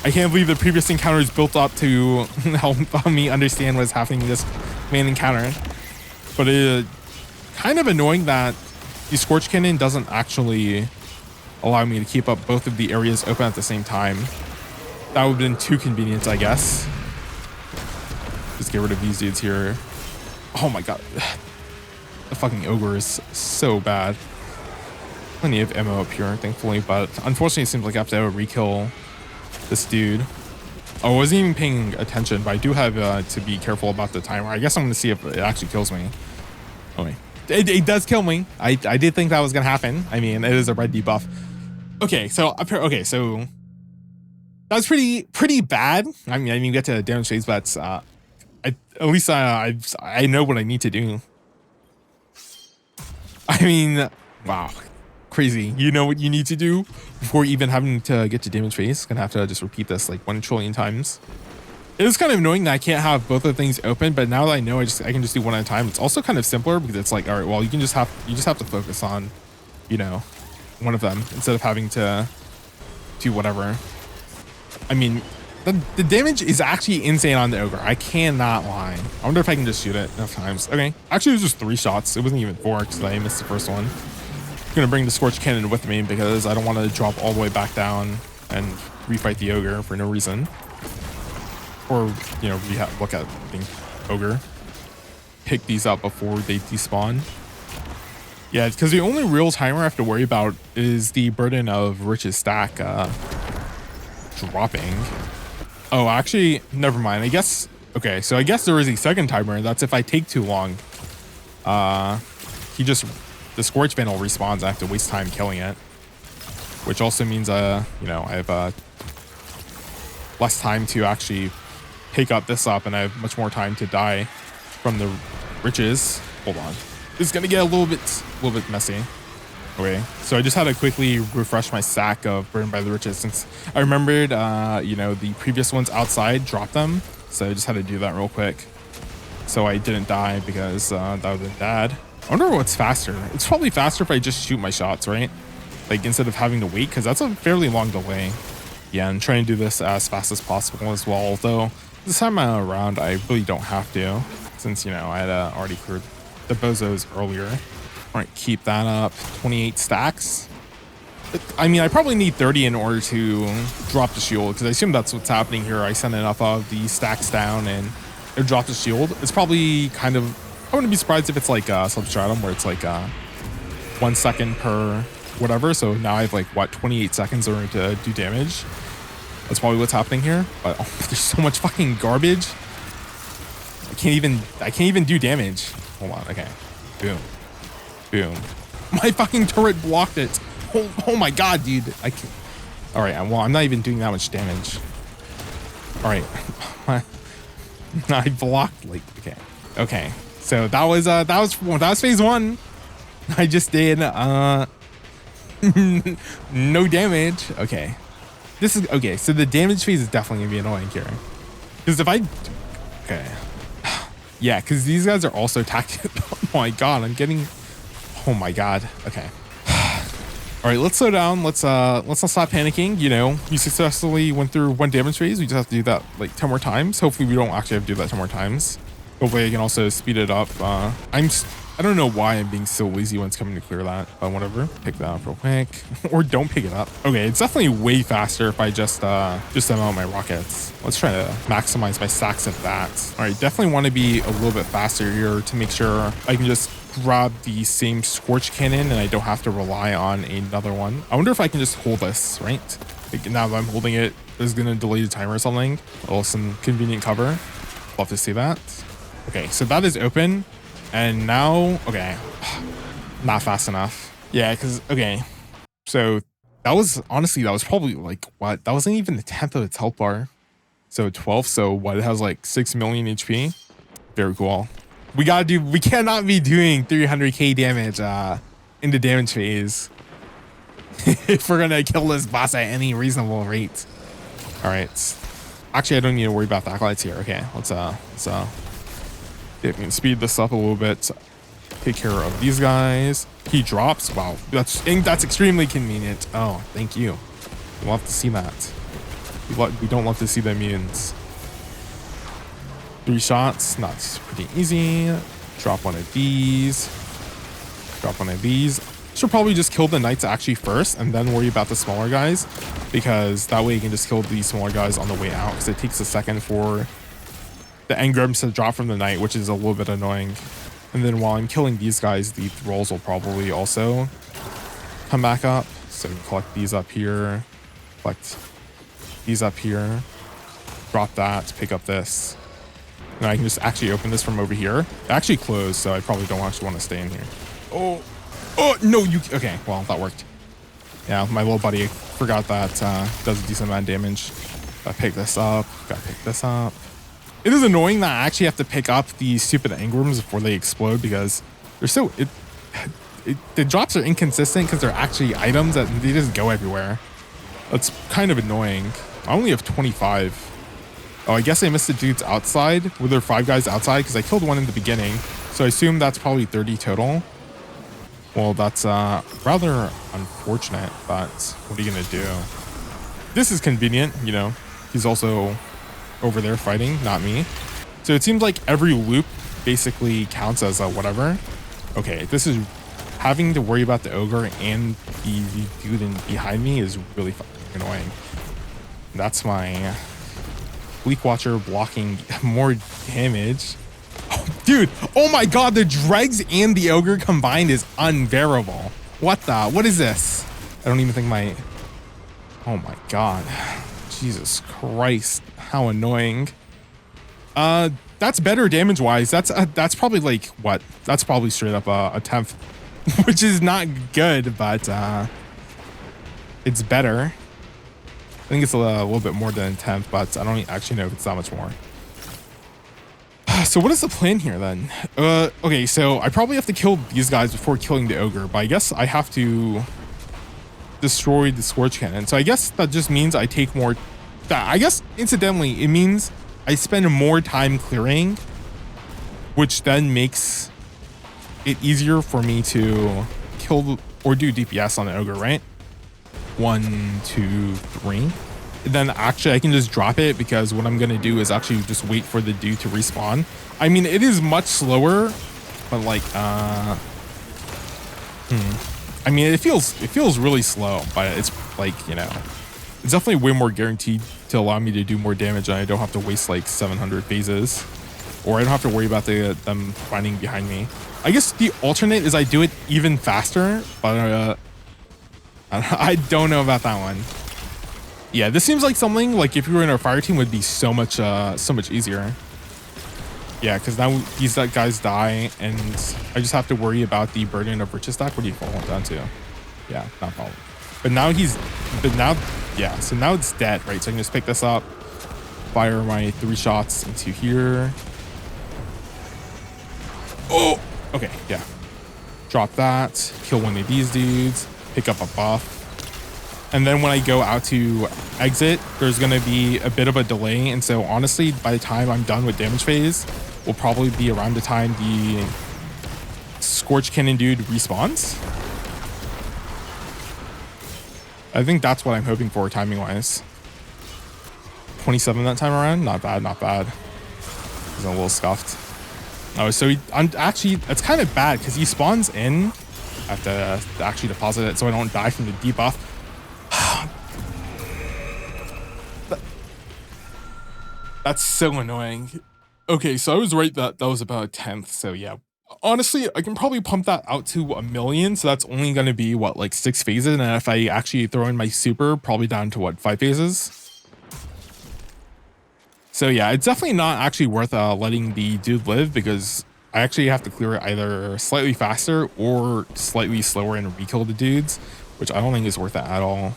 I can't believe the previous encounters built up to help me understand what's happening in this main encounter. But it kind of annoying that the Scorch Cannon doesn't actually allow me to keep up both of the areas open at the same time. That would have been too convenient, I guess. Just get rid of these dudes here. Oh my god. The fucking ogre is so bad. Plenty of ammo up here, thankfully, but unfortunately it seems like I have to re-kill this dude. Oh, I wasn't even paying attention, but I do have to be careful about the timer. I guess I'm gonna see if it actually kills me. Oh wait. It does kill me. I did think that was gonna happen. I mean, it is a red debuff. Okay, so that's pretty bad. I mean, I didn't get to damage phase, but at least I know what I need to do. I mean, wow, crazy. You know what you need to do before even having to get to damage phase. Gonna have to just repeat this like 1 trillion times. It is kind of annoying that I can't have both of the things open, but now that I know I can just do one at a time. It's also kind of simpler because it's like, all right, well, you just have to focus on, you know, one of them instead of having to do whatever. I mean, the damage is actually insane on the ogre. I cannot lie. I wonder if I can just shoot it enough times. Okay, actually it was just 3 shots. It wasn't even 4 because I missed the first one. I'm gonna bring the Scorch Cannon with me because I don't want to drop all the way back down and refight the ogre for no reason. Or, you know, look at the ogre. Pick these up before they despawn. Yeah, because the only real timer I have to worry about is the burden of Rich's stack dropping. Oh, actually, never mind. I guess, okay, so I guess there is a second timer. That's if I take too long. The Scorch Vandal respawns. I have to waste time killing it. Which also means, you know, I have less time to actually pick this up, and I have much more time to die from the riches. Hold on. This is gonna get a little bit messy. Okay, so I just had to quickly refresh my stack of Burned by the Riches since I remembered, you know, the previous ones outside dropped them. So I just had to do that real quick. So I didn't die because that would have been bad. I wonder what's faster. It's probably faster if I just shoot my shots, right? Like instead of having to wait, because that's a fairly long delay. Yeah, and trying to do this as fast as possible as well. Although this time around, I really don't have to, since, you know, I had already cleared the bozos earlier. All right, keep that up. 28 stacks. I mean, I probably need 30 in order to drop the shield, because I assume that's what's happening here. I sent enough of the stacks down and it dropped the shield. It's probably kind of, I wouldn't be surprised if it's like Substratum, where it's like 1 second per whatever. So now I have like, what, 28 seconds in order to do damage. That's probably what's happening here. But oh, there's so much fucking garbage. I can't even do damage. Hold on, okay. Boom. Boom. My fucking turret blocked it. Oh my god, dude. I can't. All right, well, I'm not even doing that much damage. All right. I blocked, like, okay. So that was phase 1. I just did no damage. Okay. This is okay. So the damage phase is definitely gonna be annoying here. Because if I, okay. Yeah, because these guys are also attacking. Oh my god, I'm getting, oh my god. Okay. All right, let's slow down. Let's not stop panicking. You know, we successfully went through 1 damage phase. We just have to do that like 10 more times. Hopefully we don't actually have to do that 10 more times. Hopefully I can also speed it up. I don't know why I'm being so lazy when it's coming to clear that, but whatever. Pick that up real quick, or don't pick it up. Okay, it's definitely way faster if I just demo out my rockets. Let's try to maximize my stacks of that. All right, definitely want to be a little bit faster here to make sure I can just grab the same Scorch Cannon and I don't have to rely on another one. I wonder if I can just hold this, right? Like now that I'm holding it, is gonna delay the timer or something. Or some convenient cover. Love to see that. Okay, so that is open. And now, okay, not fast enough. Yeah, because, okay, so that was probably like, what? That wasn't even the 10th of its health bar. So 12, so what? It has like 6 million HP. Very cool. We cannot be doing 300k damage in the damage phase if we're gonna kill this boss at any reasonable rate. All right, Actually, I don't need to worry about the acolytes here. Okay, let's see if we can speed this up a little bit. Take care of these guys. He drops. Wow, that's extremely convenient. Oh, thank you. We love to see that. We don't love to see the immunes. 3 shots. That's pretty easy. Drop one of these. Drop one of these. Should probably just kill the knights actually first and then worry about the smaller guys, because that way you can just kill these smaller guys on the way out, because it takes a second for the engrams to drop from the knight, which is a little bit annoying. And then while I'm killing these guys, the thralls will probably also come back up. So collect these up here, collect these up here, drop that, pick up this. And I can just actually open this from over here. It actually closed, so I probably don't actually want to stay in here. Oh, no, okay, well, that worked. Yeah, my little buddy forgot that does a decent amount of damage. Gotta pick this up, gotta pick this up. It is annoying that I actually have to pick up these stupid engrams before they explode, because they're so, the drops are inconsistent because they're actually items that they just go everywhere. That's kind of annoying. I only have 25. Oh, I guess I missed the dudes outside. Were there 5 guys outside? Because I killed one in the beginning. So I assume that's probably 30 total. Well, that's rather unfortunate, but what are you gonna do? This is convenient, you know. He's also over there fighting, not me. So it seems like every loop basically counts as a whatever. Okay, this is having to worry about the ogre and the dude behind me is really fucking annoying. That's my Bleak Watcher blocking more damage. Oh, dude, oh my god, the dregs and the ogre combined is unbearable. What is this? I don't even think oh my god. Jesus Christ, how annoying. That's better damage wise. That's probably like what? That's probably straight up a 10th, which is not good, but it's better. I think it's a little bit more than 10th, but I don't actually know if it's that much more. So what is the plan here then? Okay, so I probably have to kill these guys before killing the ogre, but I guess I have to destroy the Scorch Cannon. So I guess that just means I take more. I guess incidentally, it means I spend more time clearing, which then makes it easier for me to kill or do DPS on the ogre, right? 1, 2, 3. And then actually I can just drop it, because what I'm gonna do is actually just wait for the dude to respawn. I mean, it is much slower, but like I mean, it feels really slow, but it's like, you know, it's definitely way more guaranteed to allow me to do more damage, and I don't have to waste like 700 phases, or I don't have to worry about them finding behind me. I guess the alternate is I do it even faster, but I don't know about that one. Yeah, this seems like something like if you were in a fire team would be so much easier. Yeah, because now these guys die, and I just have to worry about the burden of riches stack. What do you fall down to? Yeah, not fall. But now yeah, so now it's dead, right? So I can just pick this up, fire my 3 shots into here. Oh, okay, yeah. Drop that, kill one of these dudes, pick up a buff. And then when I go out to exit, there's going to be a bit of a delay. And so honestly, by the time I'm done with damage phase, will probably be around the time the Scorch Cannon dude respawns. I think that's what I'm hoping for timing wise. 27 that time around. Not bad, not bad. He's a little scuffed. Oh, so I'm actually, it's kind of bad because he spawns in. I have to actually deposit it so I don't die from the debuff. That's so annoying. Okay, so I was right that was about a 10th. So yeah, honestly, I can probably pump that out to 1,000,000. So that's only going to be what, like 6 phases. And if I actually throw in my super, probably down to what, 5 phases. So yeah, it's definitely not actually worth letting the dude live, because I actually have to clear it either slightly faster or slightly slower and re-kill the dudes, which I don't think is worth it at all.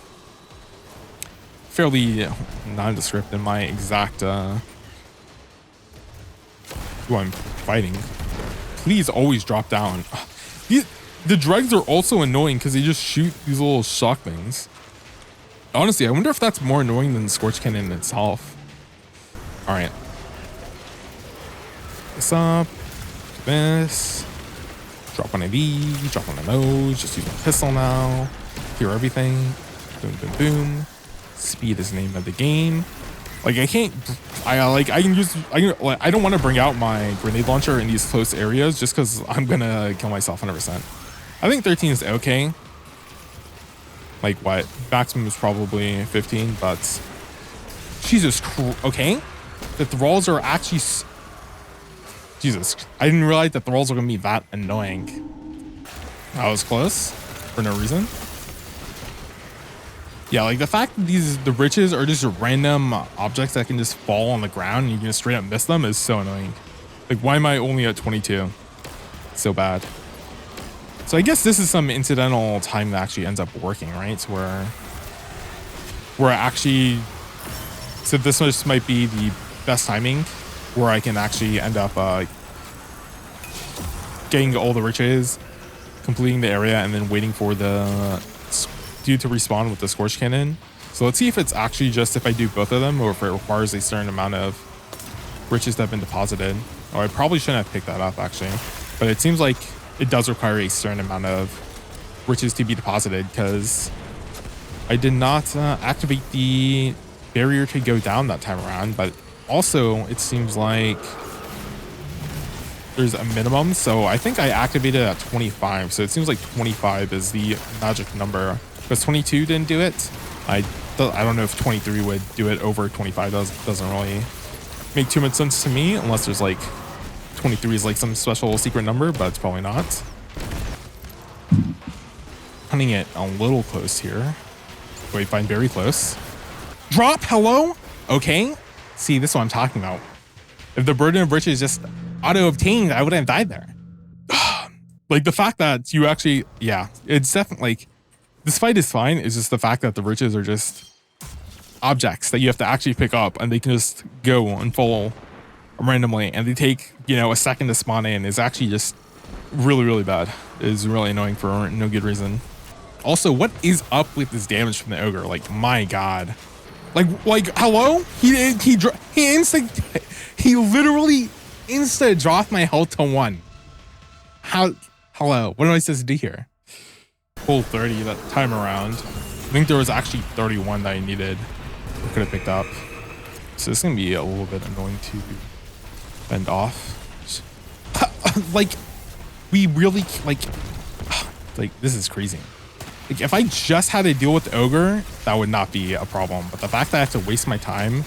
Fairly nondescript in my exact who I'm fighting. Please always drop down. The dregs are also annoying because they just shoot these little shock things. Honestly, I wonder if that's more annoying than the Scorch Cannon itself. All right. This up. This. Drop one of these. Drop one of those. Just use my pistol now. Clear everything. Boom, boom, boom. Speed is the name of the game. Like I can't. I don't want to bring out my grenade launcher in these close areas just because I'm gonna kill myself 100%. I think 13 is okay. Like what? Maximum is probably 15, but Jesus Christ. Okay. The thralls are actually. Jesus. I didn't realize the thralls are gonna be that annoying. That was close for no reason. Yeah, like the fact that the riches are just random objects that can just fall on the ground and you can just straight up miss them is so annoying. Like, why am I only at 22? So bad. So I guess this is some incidental time that actually ends up working, right? So where actually, so this just might be the best timing where I can actually end up getting all the riches, completing the area, and then waiting for the dude to respawn with the Scorch Cannon. So let's see if it's actually just if I do both of them or if it requires a certain amount of riches that have been deposited. Or I probably shouldn't have picked that up actually, but it seems like it does require a certain amount of riches to be deposited because I did not activate the barrier to go down that time around, but also it seems like there's a minimum. So I think I activated at 25. So it seems like 25 is the magic number because 22 didn't do it. I don't know if 23 would do it over 25. Doesn't really make too much sense to me unless there's like 23 is like some special secret number, but it's probably not. Hunting it a little close here. Wait, fine, very close. Drop, hello? Okay. See, this is what I'm talking about. If the burden of riches just auto-obtained, I wouldn't have died there. Like the fact that you actually, yeah, it's definitely like, this fight is fine. It's just the fact that the riches are just objects that you have to actually pick up and they can just go and fall randomly and they take, you know, a second to spawn in is actually just really, really bad. It is really annoying for no good reason. Also, what is up with this damage from the ogre? Like, my God. Like, hello? He literally insta dropped my health to 1. Hello? What am I supposed to do here? Full 30 that time around. I think there was actually 31 that I needed. I could have picked up. So it's gonna be a little bit annoying to fend off. Like, we really like this is crazy. Like if I just had to deal with the ogre, that would not be a problem. But the fact that I have to waste my time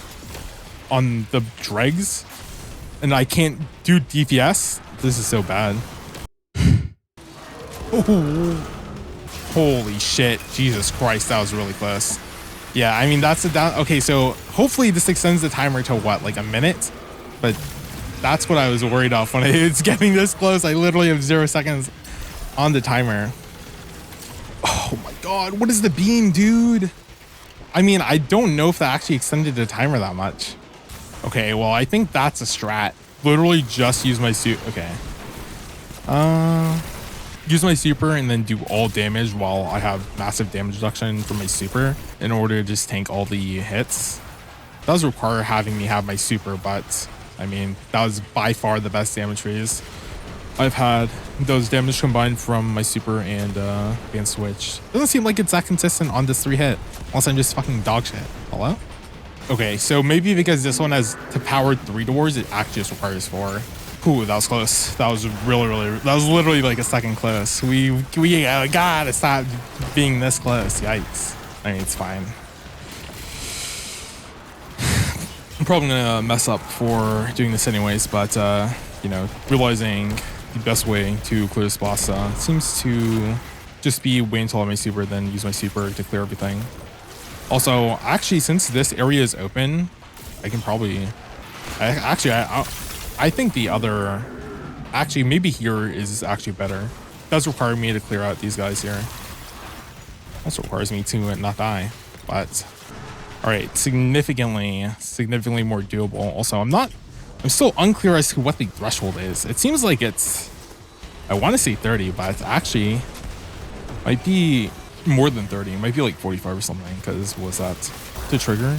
on the dregs and I can't do DPS, this is so bad. Oh, holy shit. Jesus Christ, that was really close. Yeah, I mean, that's a down. Okay, so hopefully this extends the timer to what, like a minute? But that's what I was worried of when it's getting this close. I literally have 0 seconds on the timer. Oh my God, what is the beam, dude? I mean, I don't know if that actually extended the timer that much. Okay, well, I think that's a strat. Literally just use my suit. Okay. Use my super and then do all damage while I have massive damage reduction from my super in order to just tank all the hits. It does require having me have my super, but I mean, that was by far the best damage phase I've had. Those damage combined from my super and band switch. Doesn't seem like it's that consistent on this 3 hit, unless I'm just fucking dog shit. Hello? Okay, so maybe because this one has to power 3 doors, it actually just requires 4. Ooh, that was close. That was really, that was literally like a second close. We gotta stop being this close. Yikes. I mean, it's fine. I'm probably gonna mess up for doing this anyways, but you know, realizing the best way to clear this boss seems to just be wait until I have my super, then use my super to clear everything. Also, actually, since this area is open, I can probably I think the other, actually maybe here is actually better. It does require me to clear out these guys here. Also requires me to not die, but all right, significantly more doable. Also, I'm still unclear as to what the threshold is. It seems like it's, I want to say 30, but it's actually might be more than 30. It might be like 45 or something, because was that to trigger?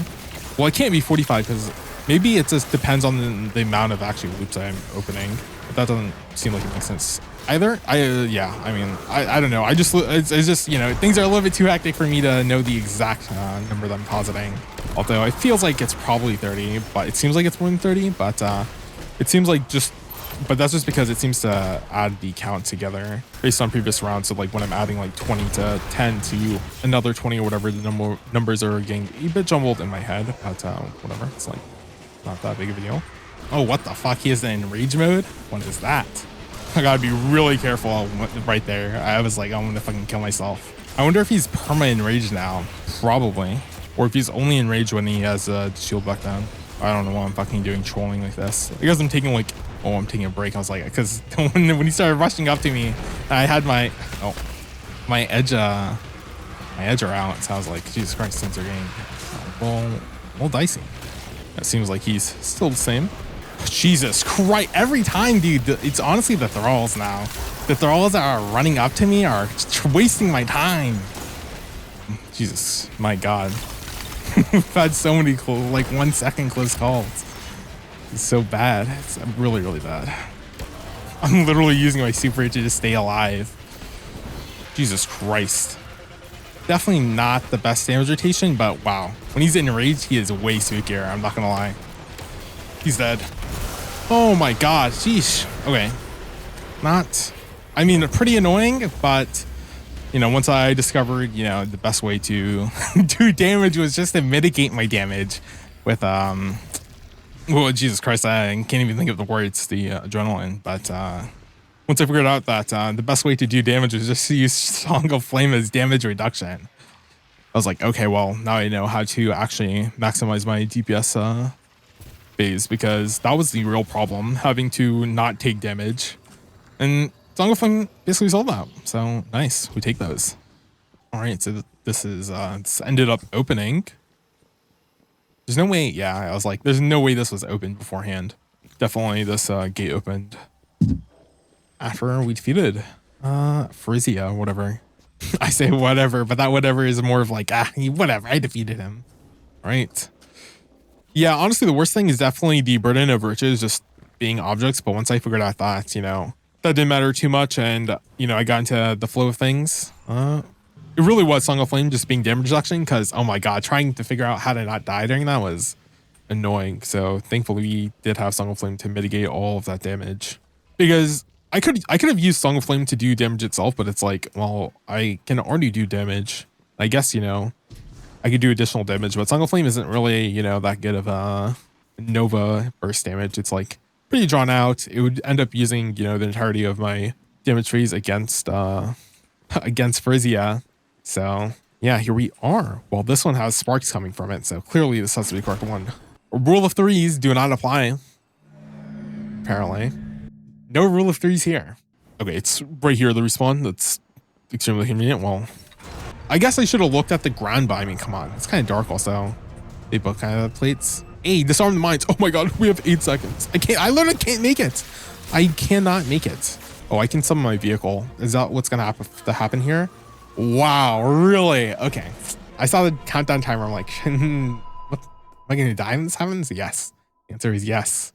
Well, it can't be 45 because Maybe it just depends on the amount of actually loops I'm opening, but that doesn't seem like it makes sense either. Yeah, I mean, I don't know. It's just, you know, things are a little bit too hectic for me to know the exact number that I'm positing. Although it feels like it's probably 30, but it seems like it's more than 30, but it seems like but that's just because it seems to add the count together based on previous rounds. So like when I'm adding like 20 to 10 to another 20 or whatever, the numbers are getting a bit jumbled in my head, but whatever. It's like not that big of a deal. Oh, what the fuck? He is in rage mode? What is that? I gotta be really careful right there. I was like, I'm gonna fucking kill myself. I wonder if he's perma enraged now. Probably. Or if he's only enraged when he has a shield back down. I don't know why I'm fucking doing trolling like this. I guess I'm taking like, oh, I'm taking a break. I was like, because when he started rushing up to me, I had my edge are out. So I was like, Jesus Christ, things are getting a little dicey. It seems like he's still the same. Jesus Christ, every time, dude, it's honestly the thralls now. The thralls that are running up to me are wasting my time. Jesus, my God. We've had so many like 1 second close calls. It's so bad. It's really, really bad. I'm literally using my super to just stay alive. Jesus Christ. Definitely not the best damage rotation, but wow. When he's enraged, he is way spookier. I'm not gonna lie. He's dead. Oh my God. Sheesh. Okay. I mean, pretty annoying, but you know, once I discovered, you know, the best way to do damage was just to mitigate my damage with, well, Jesus Christ, I can't even think of the words, the adrenaline. But once I figured out that the best way to do damage is just to use Song of Flame as damage reduction, I was like, okay, well, now I know how to actually maximize my DPS phase, because that was the real problem, having to not take damage. And Song of Flame basically solved that. So nice. We take those. All right. So this ended up opening. There's no way. Yeah. I was like, there's no way this was open beforehand. Definitely this gate opened after we defeated Phry'zhia, whatever. I say whatever, but that whatever is more of like, whatever. I defeated him. All right. Yeah. Honestly, the worst thing is definitely the burden of riches just being objects. But once I figured out that, you know, that didn't matter too much, and you know, I got into the flow of things. It really was Song of Flame just being damage reduction, because oh my God, trying to figure out how to not die during that was annoying. So thankfully we did have Song of Flame to mitigate all of that damage, because I could have used Song of Flame to do damage itself, but it's like, well, I can already do damage. I guess, you know, I could do additional damage, but Song of Flame isn't really, you know, that good of a Nova burst damage. It's like pretty drawn out. It would end up using, you know, the entirety of my damage phase against Phry'zhia. So yeah, here we are. Well, this one has sparks coming from it, so clearly this has to be the correct one. Rule of threes do not apply. Apparently. No rule of threes here. Okay, it's right here, the respawn. That's extremely convenient. Well, I guess I should have looked at the ground, but I mean, come on. It's kind of dark also. They both kind of have plates. Hey, disarm the mines. Oh my God, we have 8 seconds. I literally can't make it. I cannot make it. Oh, I can summon my vehicle. Is that what's gonna happen here? Wow, really? Okay. I saw the countdown timer. I'm like, what? Am I gonna die when this happens? Yes. The answer is yes.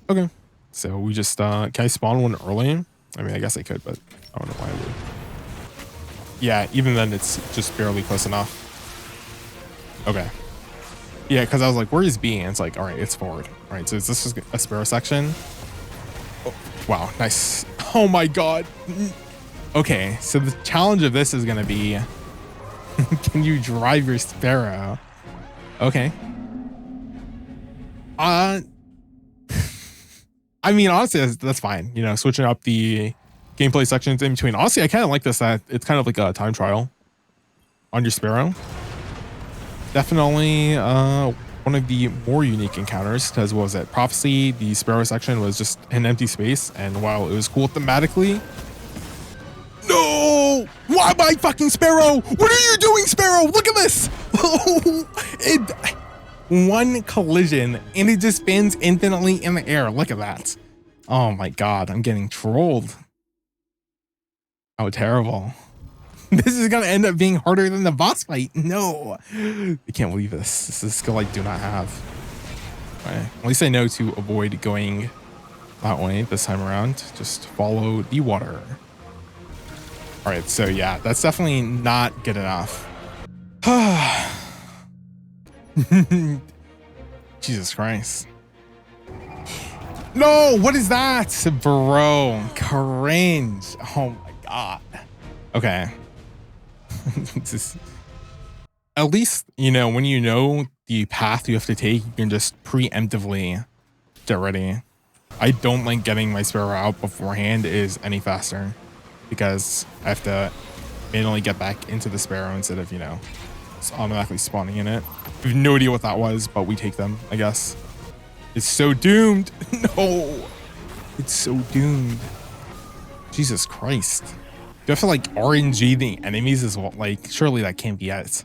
Okay. So we just, can I spawn one early? I mean, I guess I could, but I don't know why I would. Yeah, even then it's just barely close enough. Okay. Yeah, because I was like, where is B? And it's like, all right, it's forward. All right, so is this just a Sparrow section? Oh, wow, nice. Oh my God. Okay, so the challenge of this is going to be, can you drive your Sparrow? Okay. I mean, honestly, that's fine. You know, switching up the gameplay sections in between. Honestly, I kind of like this. It's kind of like a time trial on your Sparrow. Definitely one of the more unique encounters, because what was it? Prophecy, the Sparrow section was just an empty space, and while it was cool thematically, no! Why my fucking Sparrow? What are you doing, Sparrow? Look at this! One collision and it just spins infinitely in the air. Look at that. Oh my God, I'm getting trolled. How terrible. This is gonna end up being harder than the boss fight. No, I can't believe this. This is a skill I do not have. All Okay. At least I know to avoid going that way this time around. Just follow the water. All right, so yeah, that's definitely not good enough. Jesus Christ. No, what is that? Bro, cringe. Oh my God. Okay. At least, you know, when you know the path you have to take, you can just preemptively get ready. I don't like getting my Sparrow out beforehand is any faster because I have to manually get back into the Sparrow instead of, you know, just automatically spawning in it. We have no idea what that was, but we take them, I guess. It's so doomed. No, it's so doomed. Jesus Christ. Do I have to like RNG the enemies as well? Like, surely that can't be it.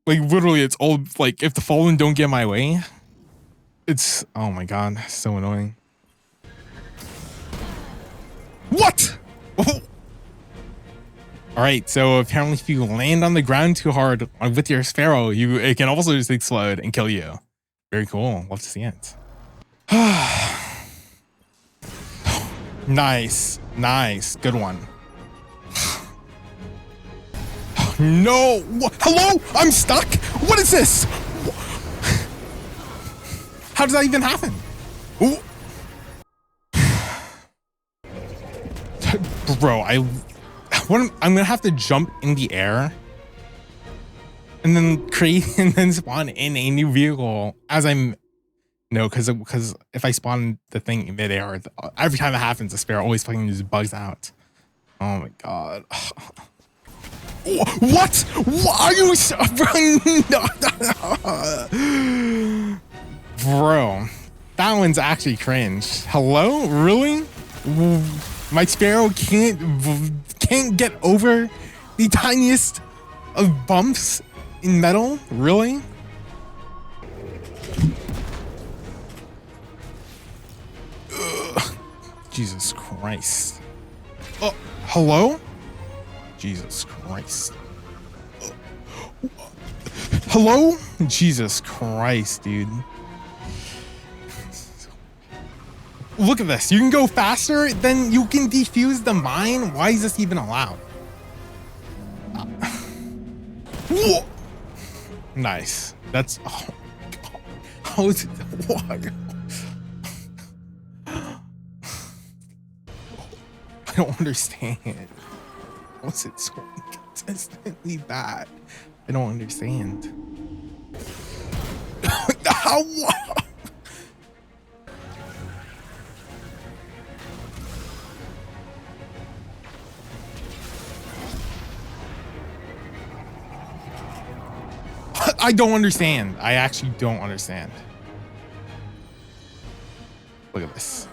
Like, literally, it's all like, if the fallen don't get my way, it's, oh my God, so annoying. What? Oh. All right, so apparently if you land on the ground too hard with your Sparrow, it can also just explode and kill you. Very cool. Love to see it. Nice. Nice. Good one. No. Hello? I'm stuck? What is this? How does that even happen? Ooh. Bro, I'm gonna have to jump in the air and then create and then spawn in a new vehicle as I'm because if I spawn the thing in midair, every time it happens, the Sparrow always fucking just bugs out. Oh my God. What? What are you? Bro, that one's actually cringe. Hello? Really? My Sparrow can't get over the tiniest of bumps in metal? Really? Ugh. Jesus Christ. Oh, hello? Jesus Christ. Hello? Jesus Christ, dude. Look at this. You can go faster, then you can defuse the mine. Why is this even allowed? Whoa. Nice. That's... Oh, God. How is it... Why? I don't understand. What's it so consistently bad? I don't understand. How? I don't understand. I actually don't understand. Look at this.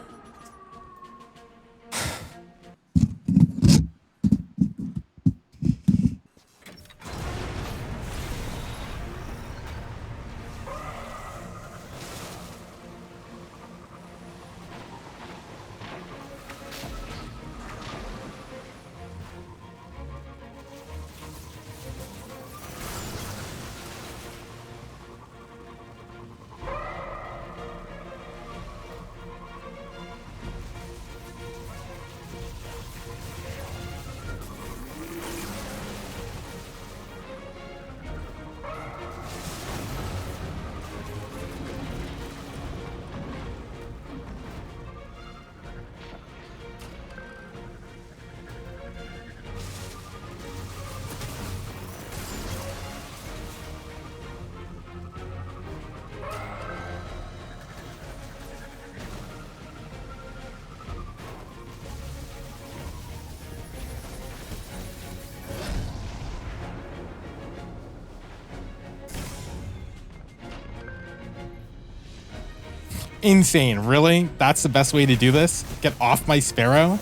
Insane, really? That's the best way to do this? Get off my Sparrow?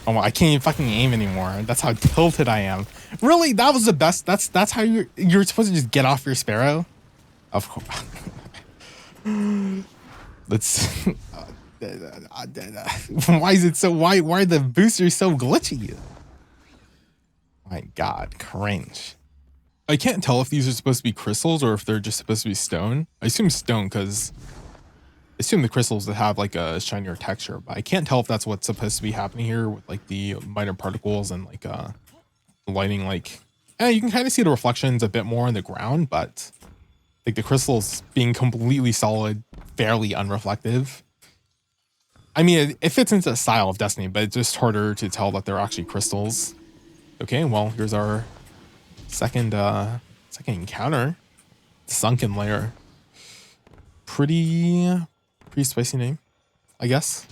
Oh, I can't even fucking aim anymore. That's how tilted I am. Really? That was the best? That's how you're supposed to just get off your Sparrow? Of course. Let's... why is it so... Why are the boosters so glitchy? My God, cringe. I can't tell if these are supposed to be crystals or if they're just supposed to be stone. I assume stone because I assume the crystals that have like a shinier texture, but I can't tell if that's what's supposed to be happening here with like the minor particles and like lighting. Like, you can kind of see the reflections a bit more on the ground, but like the crystals being completely solid, fairly unreflective. I mean, it fits into the style of Destiny, but it's just harder to tell that they're actually crystals. Okay, well, here's our second encounter. Sunken Lair. Pretty spicy name, I guess.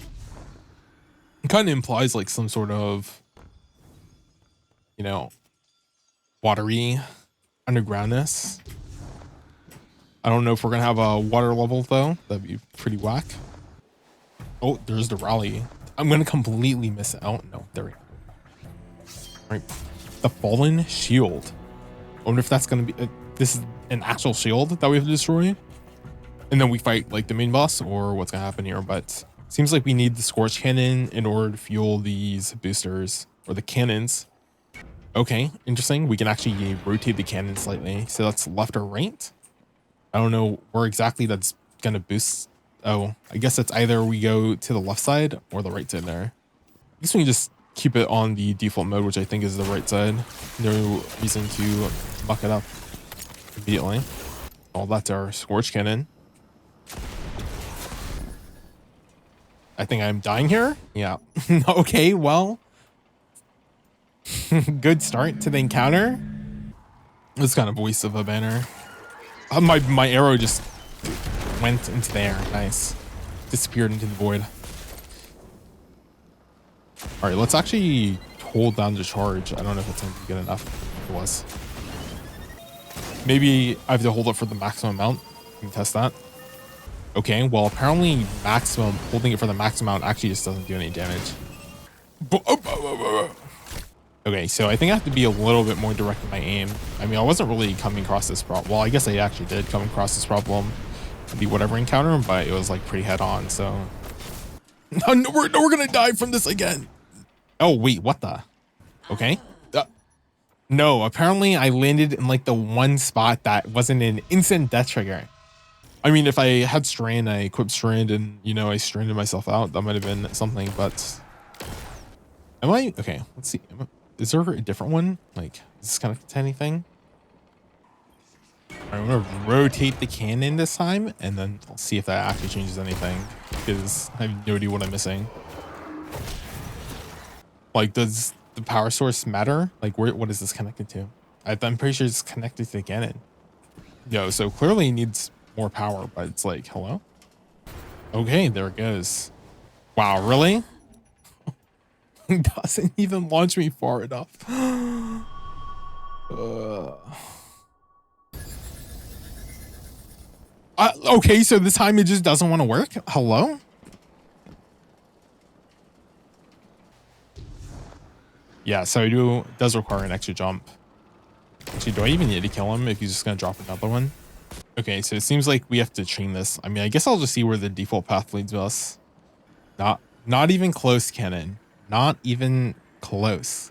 It kind of implies like some sort of, you know, watery undergroundness. I don't know if we're gonna have a water level though. That'd be pretty whack. Oh, there's the rally. I'm gonna completely miss it. Oh no, there we go. All right, the Fallen Shield. I wonder if that's gonna be this is an actual shield that we have to destroy, and then we fight like the main boss, or what's gonna happen here. But seems like we need the Scorch Cannon in order to fuel these boosters or the cannons. Okay, interesting. We can actually rotate the cannon slightly, so that's left or right. I don't know where exactly that's gonna boost. Oh, I guess it's either we go to the left side or the right side there. I guess we can just keep it on the default mode, which I think is the right side. No reason to muck it up immediately. Oh, that's our Scorch Cannon. I think I'm dying here. Yeah. Okay, well. Good start to the encounter. This kind of voice of a banner. My arrow just went into the air. Nice. Disappeared into the void. All right, let's actually hold down the charge. I don't know if it's going to be good enough. It was. Maybe I have to hold it for the maximum amount. We can test that. Okay, well, apparently holding it for the maximum amount actually just doesn't do any damage. Okay, so I think I have to be a little bit more direct in my aim. I mean, I wasn't really coming across this problem. Well, I guess I actually did come across this problem in the whatever encounter, but it was like pretty head on, so. No, we're gonna die from this again. Oh, wait, what the? Okay. No, apparently I landed in like the one spot that wasn't an instant death trigger. I mean, if I had Strand, I equipped Strand and, you know, I stranded myself out, that might have been something, but. Am I? Okay, let's see. Is there a different one? Like, is this connected to anything? I'm gonna rotate the cannon this time, and then I'll see if that actually changes anything, because I have no idea what I'm missing. Like, does the power source matter? Like, what is this connected to? I'm pretty sure it's connected to the cannon. Yo, so clearly it needs more power, but it's like, hello? Okay, there it goes. Wow, really? It doesn't even launch me far enough. Okay, so this time it just doesn't want to work. Hello? Yeah, so it does require an extra jump. Actually, do I even need to kill him if he's just going to drop another one? Okay, so it seems like we have to chain this. I mean, I guess I'll just see where the default path leads us. Not even close, cannon. Not even close.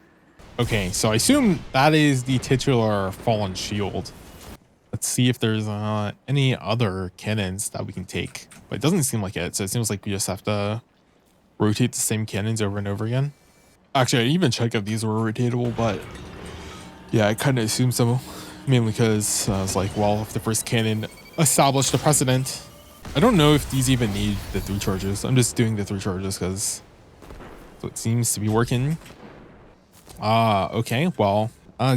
Okay, so I assume that is the titular Fallen Shield. Let's see if there's any other cannons that we can take. But it doesn't seem like it, so it seems like we just have to rotate the same cannons over and over again. Actually, I didn't even check if these were rotatable, but yeah, I kind of assumed so. Mainly because I was like, well, if the first cannon established a precedent. I don't know if these even need the 3 charges. I'm just doing the 3 charges because it seems to be working. Okay, well,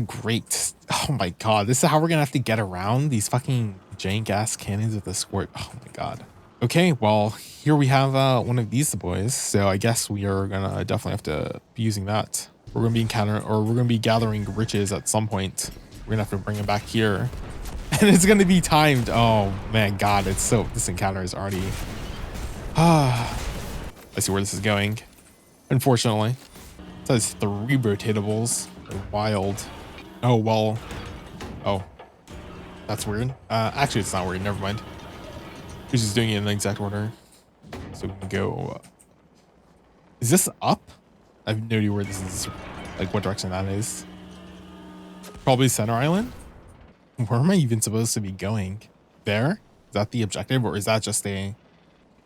great. Oh my god, this is how we're gonna have to get around these fucking jank ass cannons with the squirt. Oh my god. Okay, well, here we have one of these boys, so I guess we are gonna definitely have to be using that. We're gonna be gathering riches at some point. We're gonna have to bring him back here, and it's gonna be timed. Oh man, god, this encounter is already. I see where this is going. Unfortunately, it says 3 rotatables. They're wild. Oh well. Oh, that's weird. Actually, it's not weird. Never mind. He's just doing it in the exact order. So we can go. Is this up? I have no idea where this is. Like what direction that is. Probably center island. Where am I even supposed to be going? There? Is that the objective, or is that just a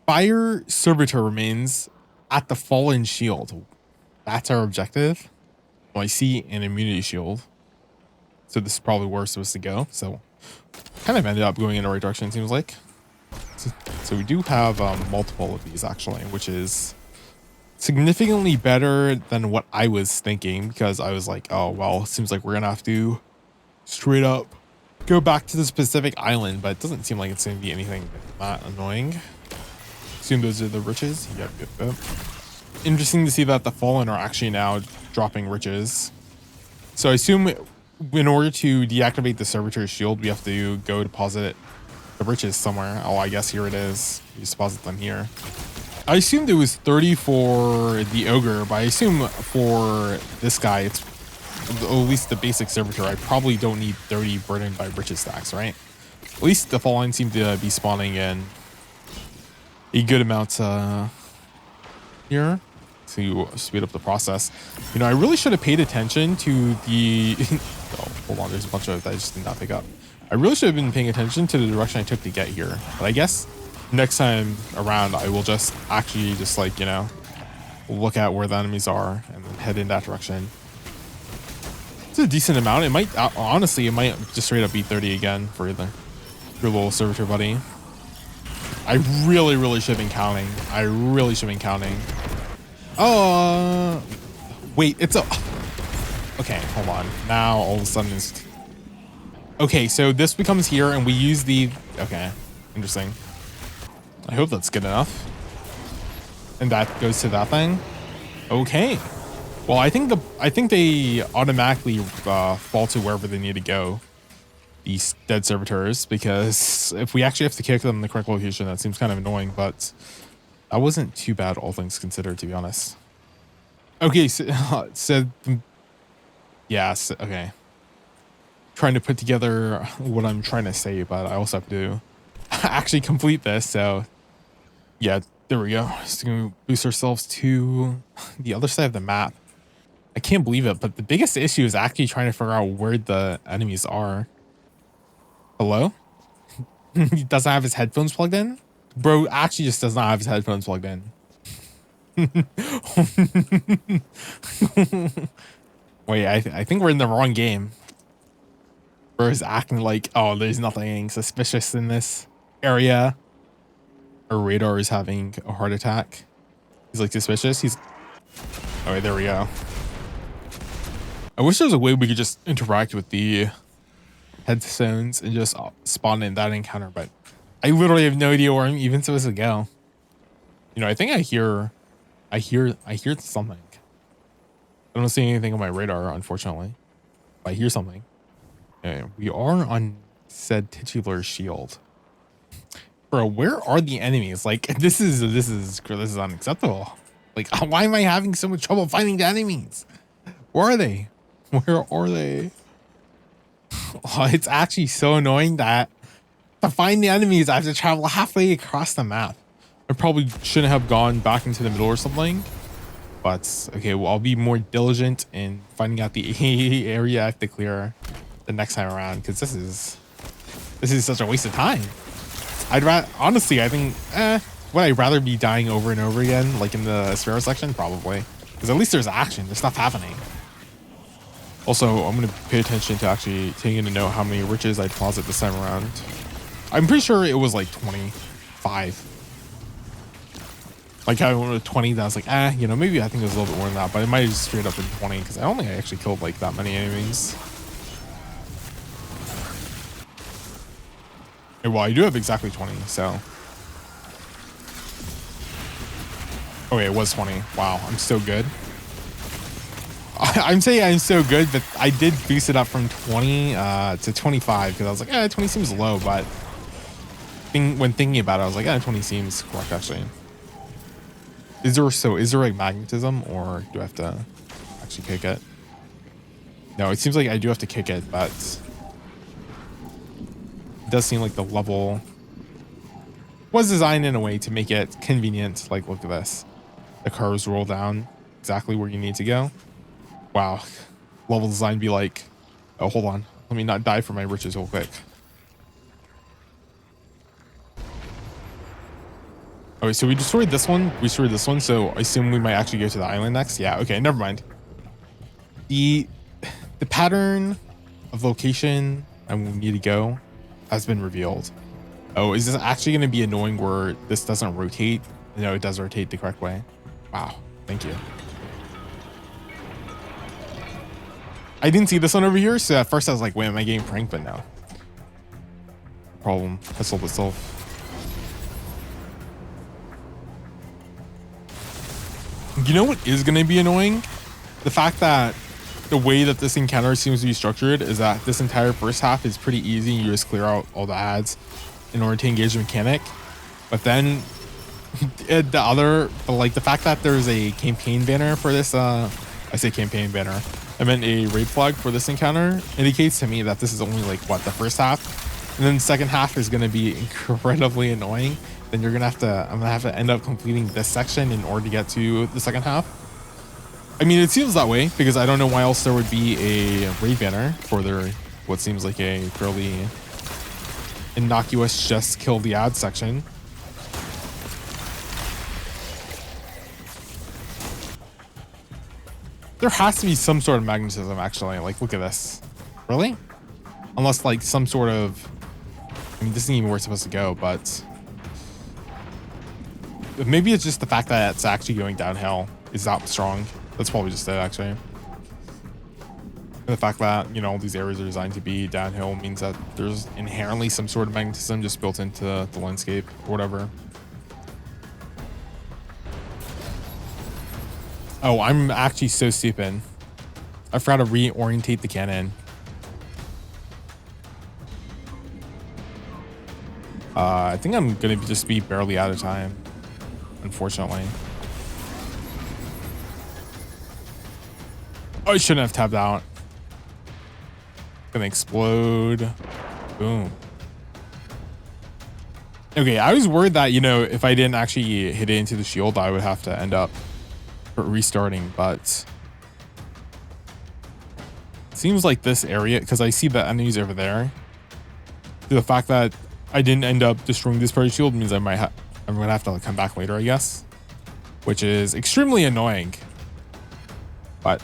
fire servitor remains at the fallen shield? That's our objective. Well, I see an immunity shield, so this is probably where we're supposed to go. So kind of ended up going in the right direction, it seems like. So we do have multiple of these actually, which is significantly better than what I was thinking, because I was like, oh, well, it seems like we're gonna have to straight up go back to the specific island, but it doesn't seem like it's gonna be anything that annoying. Assume those are the riches. Yep. Interesting to see that the fallen are actually now dropping riches. So I assume in order to deactivate the servitor's shield, we have to go deposit the riches somewhere. Oh, I guess here it is. You just deposit them here. I assumed it was 30 for the ogre, but I assume for this guy, it's at least the basic servitor. I probably don't need 30 burdened by riches stacks, right? At least the fallen seem to be spawning in a good amount here to speed up the process. You know, I really should have paid attention to the oh, hold on, there's a bunch of it that I just did not pick up. I really should have been paying attention to the direction I took to get here, but I guess next time around I will just actually just like, you know, look at where the enemies are and then head in that direction. It's a decent amount. It might honestly, it might just straight up be 30 again for your little servitor buddy. I really should have been counting. I really should have been counting. Oh, wait, it's a... Okay, hold on. Now all of a sudden it's... Okay, so this becomes here and we use the... Okay, interesting. I hope that's good enough. And that goes to that thing. Okay. Well, I think they automatically fall to wherever they need to go. These dead servitors, because if we actually have to kick them in the correct location, that seems kind of annoying, but that wasn't too bad, all things considered, to be honest. Okay, so yes, okay. Trying to put together what I'm trying to say, but I also have to actually complete this. So yeah, there we go. Just gonna boost ourselves to the other side of the map. I can't believe it, but the biggest issue is actually trying to figure out where the enemies are. Hello? He doesn't have his headphones plugged in? Bro actually just does not have his headphones plugged in. Wait, I think we're in the wrong game. Bro is acting like, oh, there's nothing suspicious in this area. Our radar is having a heart attack. He's like suspicious. He's... Okay, there we go. I wish there was a way we could just interact with the headstones and just spawn in that encounter, but I literally have no idea where I'm even supposed to go. You know, I think I hear something. I don't see anything on my radar, unfortunately. But I hear something. Okay, we are on said titular shield. Bro, where are the enemies? Like, this is unacceptable. Like, why am I having so much trouble finding the enemies? Where are they? Where are they? Oh, it's actually so annoying that to find the enemies, I have to travel halfway across the map. I probably shouldn't have gone back into the middle or something. But okay, well, I'll be more diligent in finding out the area I have to clear the next time around, because this is such a waste of time. I'd rather, honestly, I think, would I rather be dying over and over again, like in the Sparrow section? Probably, because at least there's action, there's stuff happening. Also, I'm going to pay attention to actually taking into note how many riches I deposit this time around. I'm pretty sure it was like 25. Like I went with 20, that I was like, you know, maybe I think it was a little bit more than that, but it might have just straight up been 20, because I don't think I actually killed like that many enemies. Okay, well, I do have exactly 20, so. Okay, it was 20. Wow, I'm so good. I'm saying I'm so good, but I did boost it up from 20 to 25, because I was like, 20 seems low, but when thinking about it, I was like, 20 seems correct, actually. Is there like magnetism, or do I have to actually kick it? No, it seems like I do have to kick it, but it does seem like the level was designed in a way to make it convenient. Like, look at this. The curves roll down exactly where you need to go. Wow. Level design be like, oh, hold on. Let me not die for my riches real quick. Okay, so we destroyed this one. We destroyed this one. So I assume we might actually go to the island next. Yeah. Okay. Never mind. The pattern of location and we need to go has been revealed. Oh, is this actually going to be annoying where this doesn't rotate? No, it does rotate the correct way. Wow. Thank you. I didn't see this one over here. So at first I was like, wait, am I getting pranked? But no. Problem has solved itself. You know what is going to be annoying? The fact that the way that this encounter seems to be structured is that this entire first half is pretty easy. You just clear out all the ads in order to engage the mechanic. But then the fact that there's a campaign banner for this, I say campaign banner, I meant a raid flag for this encounter, indicates to me that this is only like what, the first half, and then the second half is going to be incredibly annoying. Then you're gonna have to, I'm gonna have to end up completing this section in order to get to the second half. I mean, it seems that way because I don't know why else there would be a raid banner for their what seems like a fairly innocuous just kill the ad section. There has to be some sort of magnetism actually. Like, look at this. Really? Unless like some sort of, I mean, this isn't even where it's supposed to go, but maybe it's just the fact that it's actually going downhill is that strong. That's probably just it, actually. And the fact that, you know, all these areas are designed to be downhill means that there's inherently some sort of magnetism just built into the landscape or whatever. Oh, I'm actually so stupid. I forgot to reorientate the cannon. I think I'm gonna just be barely out of time, unfortunately. I shouldn't have tapped out. Gonna explode. Boom. Okay, I was worried that, you know, if I didn't actually hit it into the shield, I would have to end up restarting, but it seems like this area, because I see the enemies over there, the fact that I didn't end up destroying this part of the shield means I'm gonna have to come back later, I guess, which is extremely annoying. But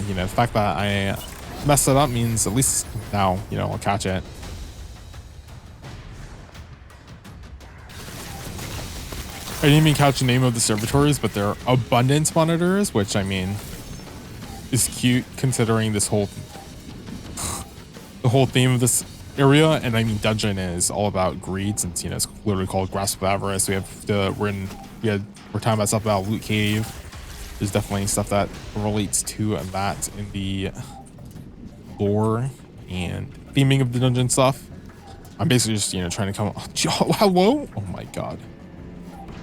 you know, the fact that I messed it up means at least now, you know, I'll catch it. I didn't even catch the name of the servitors, but they're abundance monitors, which I mean is cute considering this whole the whole theme of this area. And I mean, dungeon is all about greed, since, you know, it's literally called Grasp of Avarice. We have the we're talking about stuff about Loot Cave. There's definitely stuff that relates to that in the lore and theming of the dungeon stuff. I'm basically just, you know, trying to come. Oh, hello? Oh my god.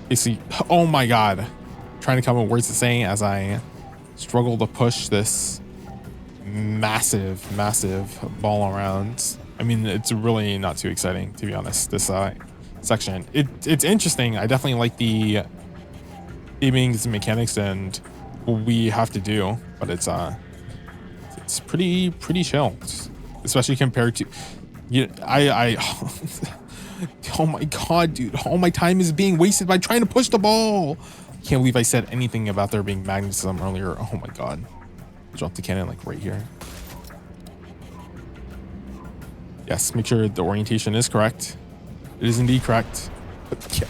Basically, oh my god. Trying to come up with words to say as I struggle to push this massive ball around. I mean, it's really not too exciting, to be honest, this section. It's interesting. I definitely like the theming and mechanics and what we have to do, but it's pretty chill, especially compared to, you know, I oh my god, dude, all my time is being wasted by trying to push the ball. Can't believe I said anything about there being magnetism earlier. Oh my god. Drop the cannon like right here. Yes, make sure the orientation is correct. It is indeed correct. Yeah.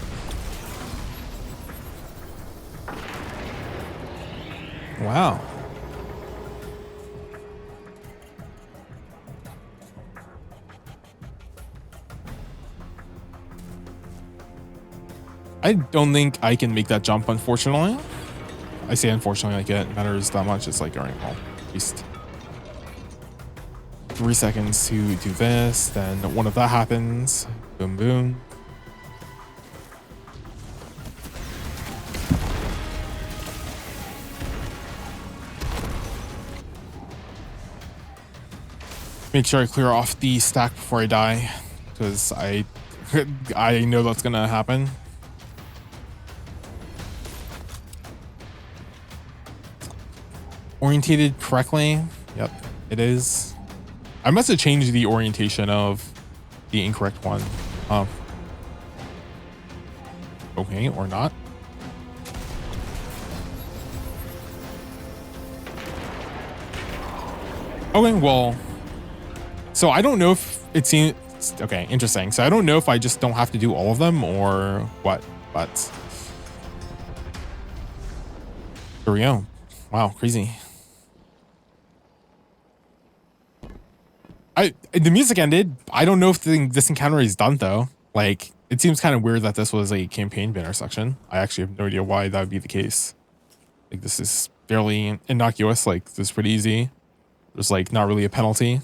Wow. I don't think I can make that jump, unfortunately. I say unfortunately like it matters that much. It's like, all right, well, at least 3 seconds to do this. Then one of that happens. Boom, boom. Make sure I clear off the stack before I die, because I know that's gonna happen. Orientated correctly. Yep, it is. I must have changed the orientation of the incorrect one. Okay, or not. Okay, well, so I don't know if it seems, okay, interesting. So I don't know if I just don't have to do all of them or what, but here we go. Wow, crazy. The music ended. I don't know if this encounter is done though. Like, it seems kind of weird that this was a campaign banner section. I actually have no idea why that would be the case. Like, this is fairly innocuous. Like, this is pretty easy. There's like not really a penalty.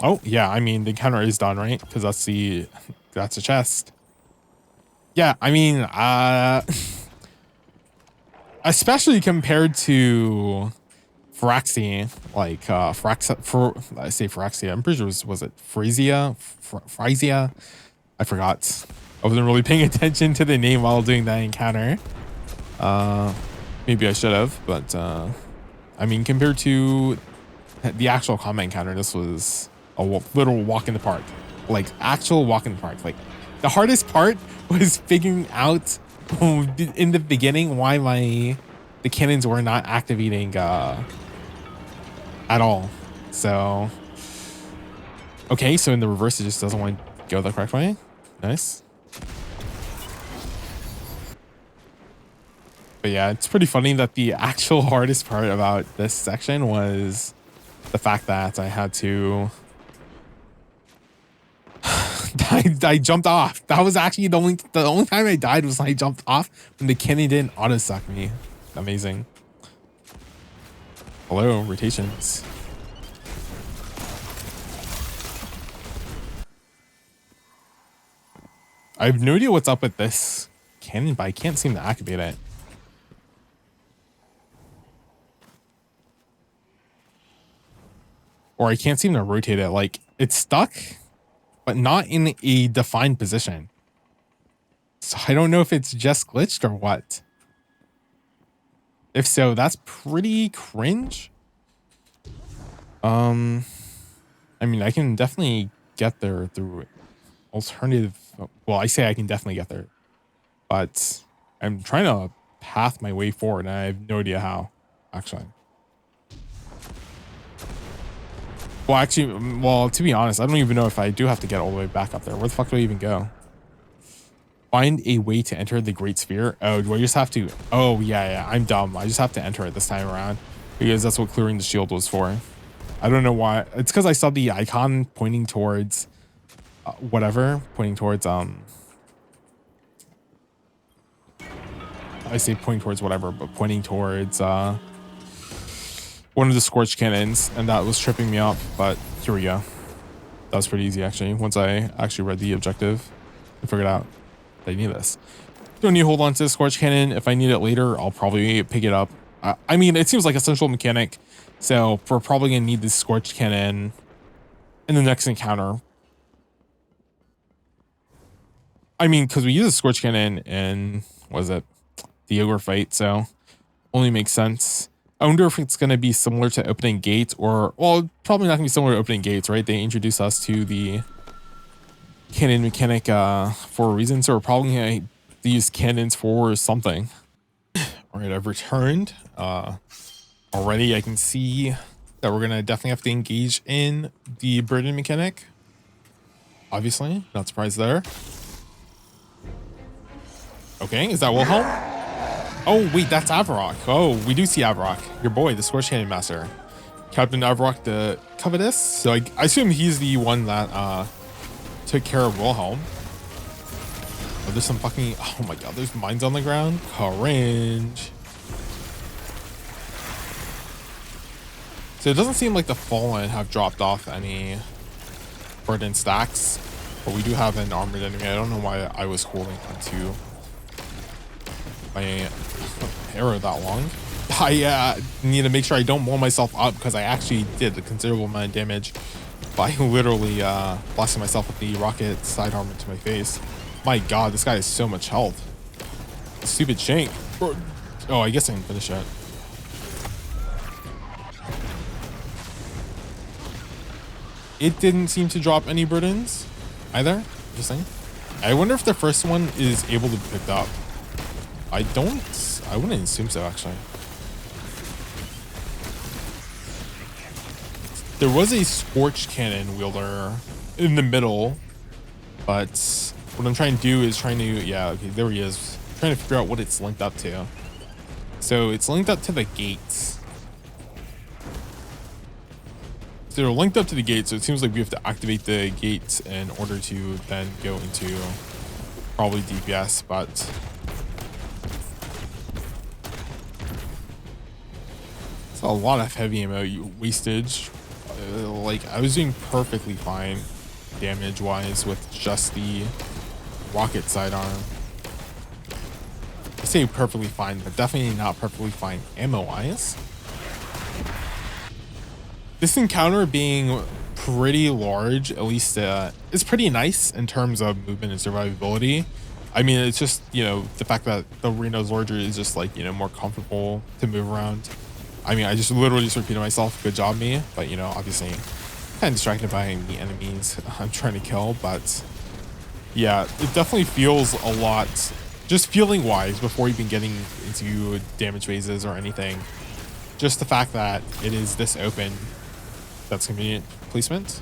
Oh yeah, I mean the encounter is done, right? Because that's a chest. Yeah, I mean, especially compared to Phry'zhia, like I say Phry'zhia. I'm pretty sure was it Phry'zhia? Phry'zhia? I forgot. I wasn't really paying attention to the name while doing that encounter. Maybe I should have, but I mean, compared to the actual combat encounter, this was a literal walk in the park. Like, actual walk in the park. Like, the hardest part was figuring out in the beginning why the cannons were not activating at all. So, okay, so in the reverse, it just doesn't want to go the correct way. Nice. But yeah, it's pretty funny that the actual hardest part about this section was the fact that I had to I jumped off. That was actually the only time I died was when I jumped off when the cannon didn't auto suck me. Amazing. Hello, rotations. I have no idea what's up with this cannon, but I can't seem to activate it. Or I can't seem to rotate it. Like, it's stuck, but not in a defined position. So I don't know if it's just glitched or what. If so, that's pretty cringe. I mean, I can definitely get there through alternative. Well, I say I can definitely get there, but I'm trying to path my way forward, and I have no idea how, actually. Well, to be honest, I don't even know if I do have to get all the way back up there. Where the fuck do I even go? Find a way to enter the Great Sphere. Oh, do I just have to? Oh, yeah, I'm dumb. I just have to enter it this time around because that's what clearing the shield was for. I don't know why. It's because I saw the icon pointing towards whatever. Pointing towards, I say pointing towards whatever, but pointing towards, one of the scorch cannons, and that was tripping me up, but here we go. That was pretty easy, actually. Once I actually read the objective, I figured out that I need this. Don't need to hold on to the scorch cannon. If I need it later, I'll probably pick it up. I mean, it seems like a central mechanic, so we're probably going to need this scorch cannon in the next encounter. I mean, because we use a scorch cannon in, what is it, the ogre fight, so only makes sense. I wonder if it's going to be similar to opening gates or, well, probably not going to be similar to opening gates, right? They introduce us to the cannon mechanic for a reason, so we're probably going to use cannons for something. All right, I've returned. Already I can see that we're going to definitely have to engage in the burden mechanic. Obviously, not surprised there. Okay, is that Wilhelm? Oh, wait, that's Avarokk. Oh, we do see Avarokk. Your boy, the Scorch Cannon Master. Captain Avarokk the Covetous. So I assume he's the one that took care of Wilhelm. Oh, there's some fucking... Oh my god, there's mines on the ground. Cringe. So it doesn't seem like the Fallen have dropped off any burden stacks. But we do have an armored enemy. I don't know why I was holding onto my arrow that long. I need to make sure I don't blow myself up because I actually did a considerable amount of damage by literally blasting myself with the rocket side armor to my face. My god, this guy has so much health. Stupid shank. Oh, I guess I can finish it. it didn't seem to drop any burdens either. Just saying. I wonder if the first one is able to be picked up. I wouldn't assume so, actually. There was a Scorch Cannon wielder in the middle, but what I'm trying to do is yeah, okay, there he is. Trying to figure out what it's linked up to. So it's linked up to the gates. So they're linked up to the gates, so it seems like we have to activate the gates in order to then go into probably DPS, but it's a lot of heavy ammo wastage. Like, I was doing perfectly fine damage wise with just the rocket sidearm. I say perfectly fine, but definitely not perfectly fine ammo wise. This encounter being pretty large, at least is pretty nice in terms of movement and survivability. I mean, it's just, you know, the fact that the arena's larger is just like, you know, more comfortable to move around. I mean, I just literally just repeated myself. Good job, me. But, you know, obviously kind of distracted by the enemies I'm trying to kill. But yeah, it definitely feels a lot, just feeling wise, before even getting into damage phases or anything. Just the fact that it is this open, that's convenient placement.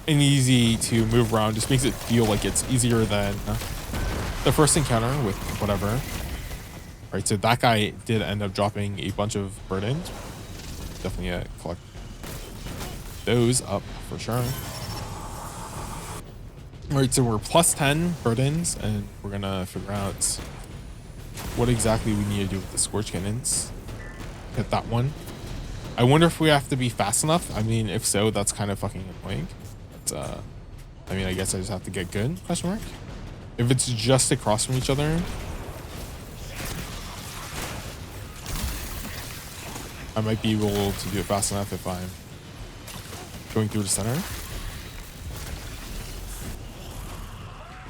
And easy to move around, just makes it feel like it's easier than the first encounter with whatever. Right, so that guy did end up dropping a bunch of burdens. Definitely collect those up for sure. All right, so we're plus 10 burdens, and we're gonna figure out what exactly we need to do with the Scorch Cannons. Hit that one. I wonder if we have to be fast enough. I mean, if so, that's kind of fucking annoying. But, I mean, I guess I just have to get good, question mark. If it's just across from each other, I might be able to do it fast enough if I'm going through the center.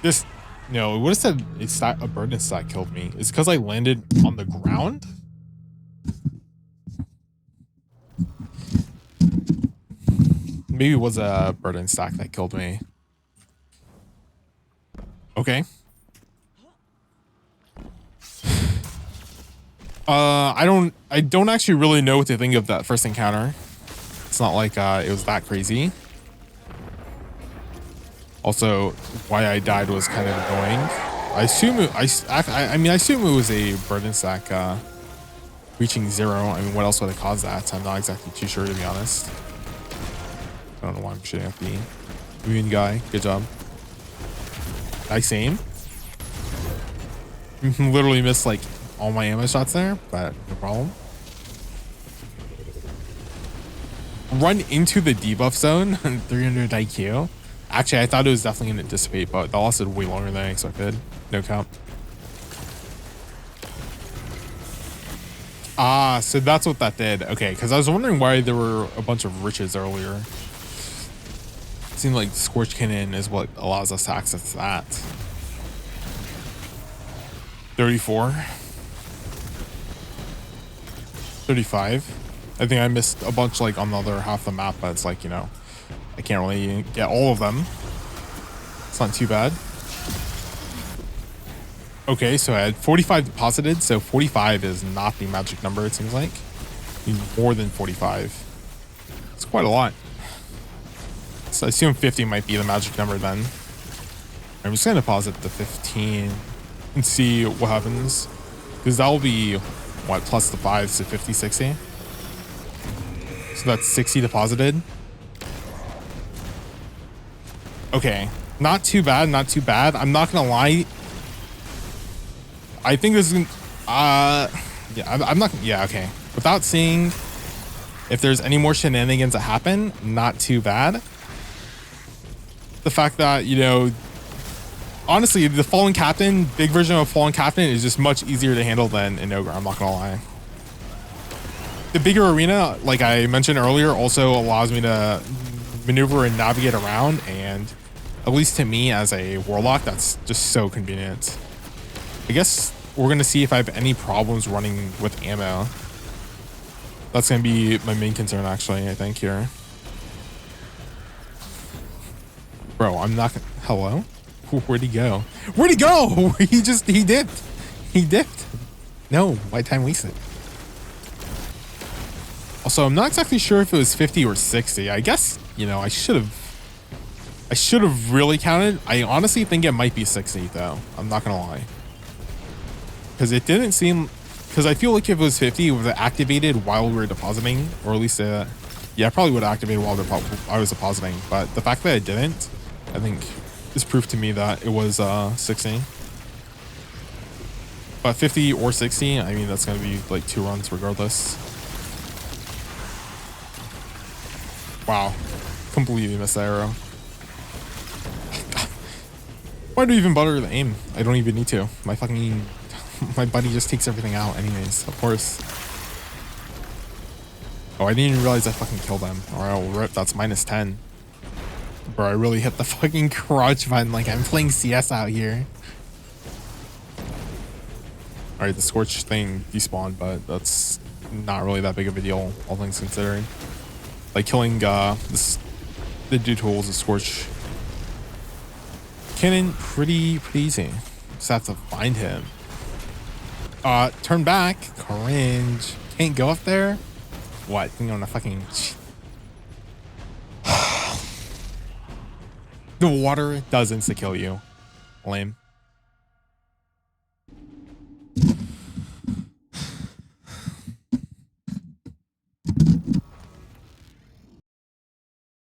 This, no, it would have said a burden stack killed me. It's because I landed on the ground. Maybe it was a burden stack that killed me. Okay. I don't actually really know what to think of that first encounter. It's not like it was that crazy. Also, why I died was kind of annoying. I assume I mean I assume it was a burden stack reaching 0. I mean, what else would have caused that? I'm not exactly too sure, to be honest. I don't know why I'm shooting at the green guy. Good job. Nice aim. Literally missed like all my ammo shots there, but no problem. Run into the debuff zone, 300 IQ. Actually, I thought it was definitely going to dissipate, but that lasted way longer than I expected. No count. Ah, so that's what that did. Okay, because I was wondering why there were a bunch of riches earlier. It seemed like Scorch Cannon is what allows us to access that. 34. 35. I think I missed a bunch like on the other half of the map, but it's like, you know, I can't really get all of them. It's not too bad. Okay, so I had 45 deposited, so 45 is not the magic number, it seems like. I need more than 45. It's quite a lot. So I assume 50 might be the magic number then. I'm just gonna deposit the 15 and see what happens. Because that'll be, what, plus the 5, so 50, 60. So that's 60 deposited. Okay, not too bad, not too bad. I'm not gonna lie. I think this is, yeah, I'm not, yeah, okay. Without seeing if there's any more shenanigans that happen, not too bad. The fact that, you know, honestly, the Fallen Captain, big version of Fallen Captain is just much easier to handle than an Ogre, I'm not gonna lie. The bigger arena, like I mentioned earlier, also allows me to maneuver and navigate around, and at least to me as a Warlock, that's just so convenient. I guess we're gonna see if I have any problems running with ammo. That's gonna be my main concern, actually, I think, here. Bro, I'm not gonna, hello? Where'd he go? Where'd he go? He dipped. He dipped. No, why time wasted? Also, I'm not exactly sure if it was 50 or 60. I guess, you know, I should have really counted. I honestly think it might be 60 though. I'm not gonna lie. Because it didn't seem, because I feel like if it was 50, it would have activated while we were depositing, or at least, yeah, it probably would have activated while I was depositing. But the fact that it didn't, I think, is proof to me that it was 60. But 50 or 60, I mean, that's going to be like 2 runs regardless. Wow. Completely missed the arrow. Why do you even bother to aim? I don't even need to. My buddy just takes everything out anyways, of course. Oh, I didn't even realize I fucking killed them. Alright, rip, that's -10. Bro, I really hit the fucking crouch button like I'm playing CS out here. Alright, the Scorch thing despawned, but that's not really that big of a deal, all things considered. Like killing the dude who holds the Scorch cannon pretty easy. Just have to find him. Turn back. Cringe. Can't go up there? What? Think I'm gonna fucking... The water does insta-kill you. Lame.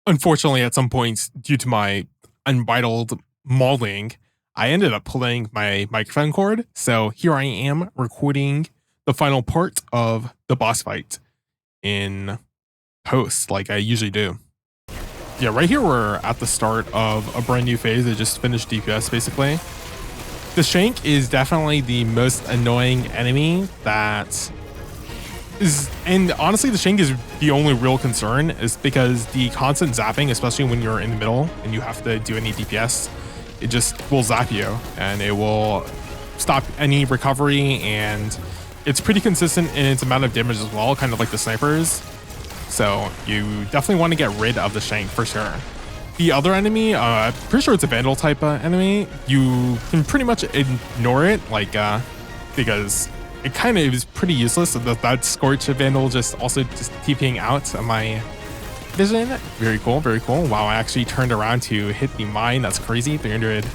Unfortunately, at some points, due to my unbridled mauling, I ended up pulling my microphone cord. So here I am recording the final part of the boss fight in post, like I usually do. Yeah, right here we're at the start of a brand new phase. I just finished DPS basically. The Shank is definitely the most annoying enemy that is, and honestly the Shank is the only real concern, is because the constant zapping, especially when you're in the middle and you have to do any DPS, it just will zap you and it will stop any recovery, and it's pretty consistent in its amount of damage as well, kind of like the snipers. So you definitely want to get rid of the Shank for sure. The other enemy, pretty sure it's a Vandal type enemy. You can pretty much ignore it, like because it kind of is pretty useless. That Scorch Vandal just TPing out of my vision. Very cool, very cool. Wow, I actually turned around to hit the mine. That's crazy. 300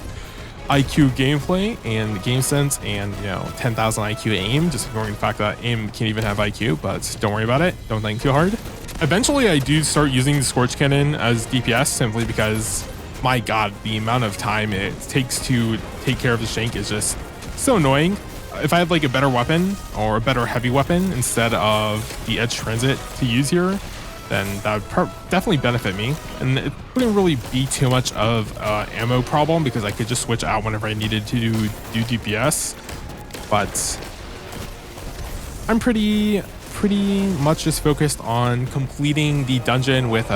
IQ gameplay and game sense, and 10,000 IQ aim. Just ignoring the fact that aim can't even have IQ, but don't worry about it. Don't think too hard. Eventually, I do start using the Scorch Cannon as DPS simply because, my god, the amount of time it takes to take care of the Shank is just so annoying. If I had like a better weapon or a better heavy weapon instead of the Edge Transit to use here, then that would definitely benefit me. And it wouldn't really be too much of an ammo problem because I could just switch out whenever I needed to do DPS. But I'm pretty much just focused on completing the dungeon with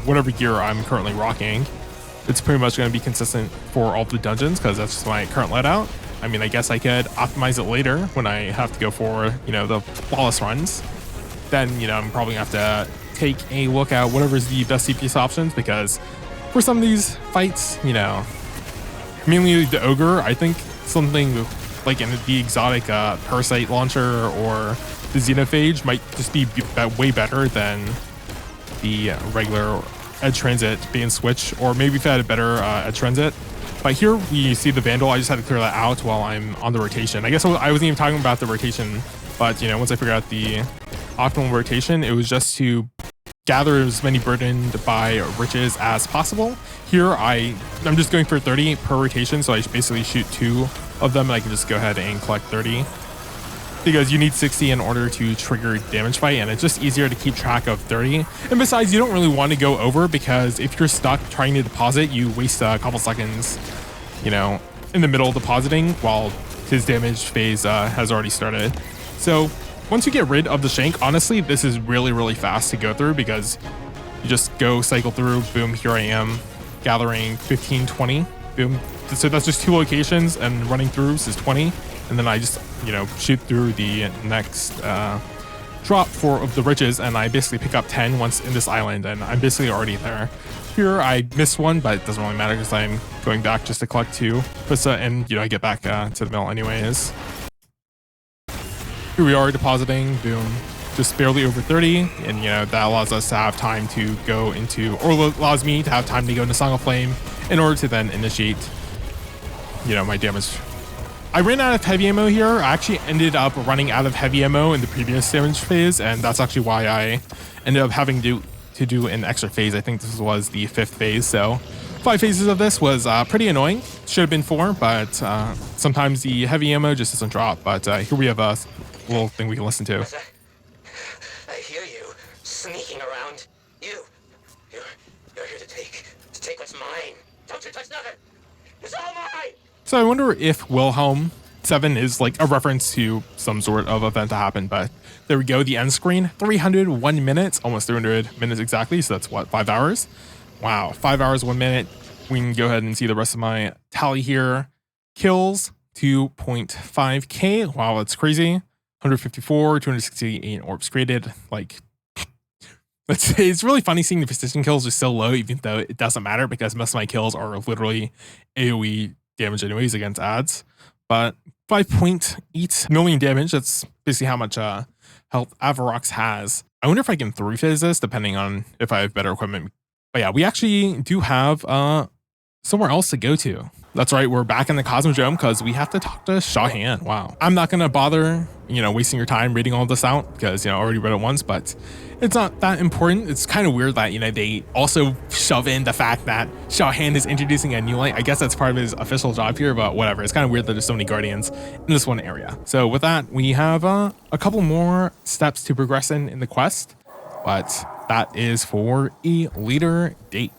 whatever gear I'm currently rocking. It's pretty much going to be consistent for all the dungeons because that's just my current layout. I mean, I guess I could optimize it later when I have to go for the flawless runs. Then I'm probably gonna have to take a look at whatever's the best CPS options, because for some of these fights, mainly the Ogre, I think something like in the exotic Parasite Launcher or the Xenophage might just be way better than the regular Edge Transit being switched, or maybe if I had a better Edge Transit. But here we see the Vandal. I just had to clear that out while I'm on the rotation. I guess I wasn't even talking about the rotation, but once I figured out the optimal rotation, it was just to gather as many burdened by riches as possible. Here I'm just going for 30 per rotation, so I basically shoot 2 of them and I can just go ahead and collect 30. Because you need 60 in order to trigger damage fight, and it's just easier to keep track of 30. And besides, you don't really want to go over, because if you're stuck trying to deposit, you waste a couple seconds, in the middle of depositing while his damage phase has already started. So once you get rid of the Shank, honestly, this is really fast to go through, because you just go cycle through, boom, here I am, gathering 15, 20, boom. So that's just 2 locations, and running through is 20. And then I just, shoot through the next drop 4 of the riches, and I basically pick up 10 once in this island, and I'm basically already there. Here I missed one, but it doesn't really matter because I'm going back just to collect 2 Phry'zhia, and I get back to the mill anyways. Here we are depositing, boom, just barely over 30, and that allows us to have time to go into, or allows me to have time to go into Song of Flame in order to then initiate, my damage. I ran out of heavy ammo here. I actually ended up running out of heavy ammo in the previous damage phase, and that's actually why I ended up having to do an extra phase. I think this was the 5th phase, so 5 phases of this was pretty annoying. Should have been 4, but sometimes the heavy ammo just doesn't drop. But here we have a little thing we can listen to. I hear you sneaking around. You're here to take what's mine. Don't you touch nothing. It's all mine. So I wonder if Wilhelm 7 is like a reference to some sort of event that happened, but there we go. The end screen, 301 minutes, almost 300 minutes exactly. So that's what, 5 hours? Wow, 5 hours, 1 minute. We can go ahead and see the rest of my tally here. Kills, 2.5k. Wow, that's crazy. 154, 268 orbs created. Like, it's really funny seeing the precision kills are so low, even though it doesn't matter because most of my kills are literally AoE damage anyways against ads. But 5.8 million damage, that's basically how much health Avarokk has. I wonder if I can 3-phase this, depending on if I have better equipment. But yeah, we actually do have somewhere else to go to. That's right, we're back in the Cosmodrome because we have to talk to Shahan. Wow. I'm not gonna bother, wasting your time reading all this out because, I already read it once, but it's not that important. It's kind of weird that, they also shove in the fact that Shahan is introducing a new light. I guess that's part of his official job here, but whatever. It's kind of weird that there's so many guardians in this one area. So with that, we have a couple more steps to progress in the quest, but that is for a later date.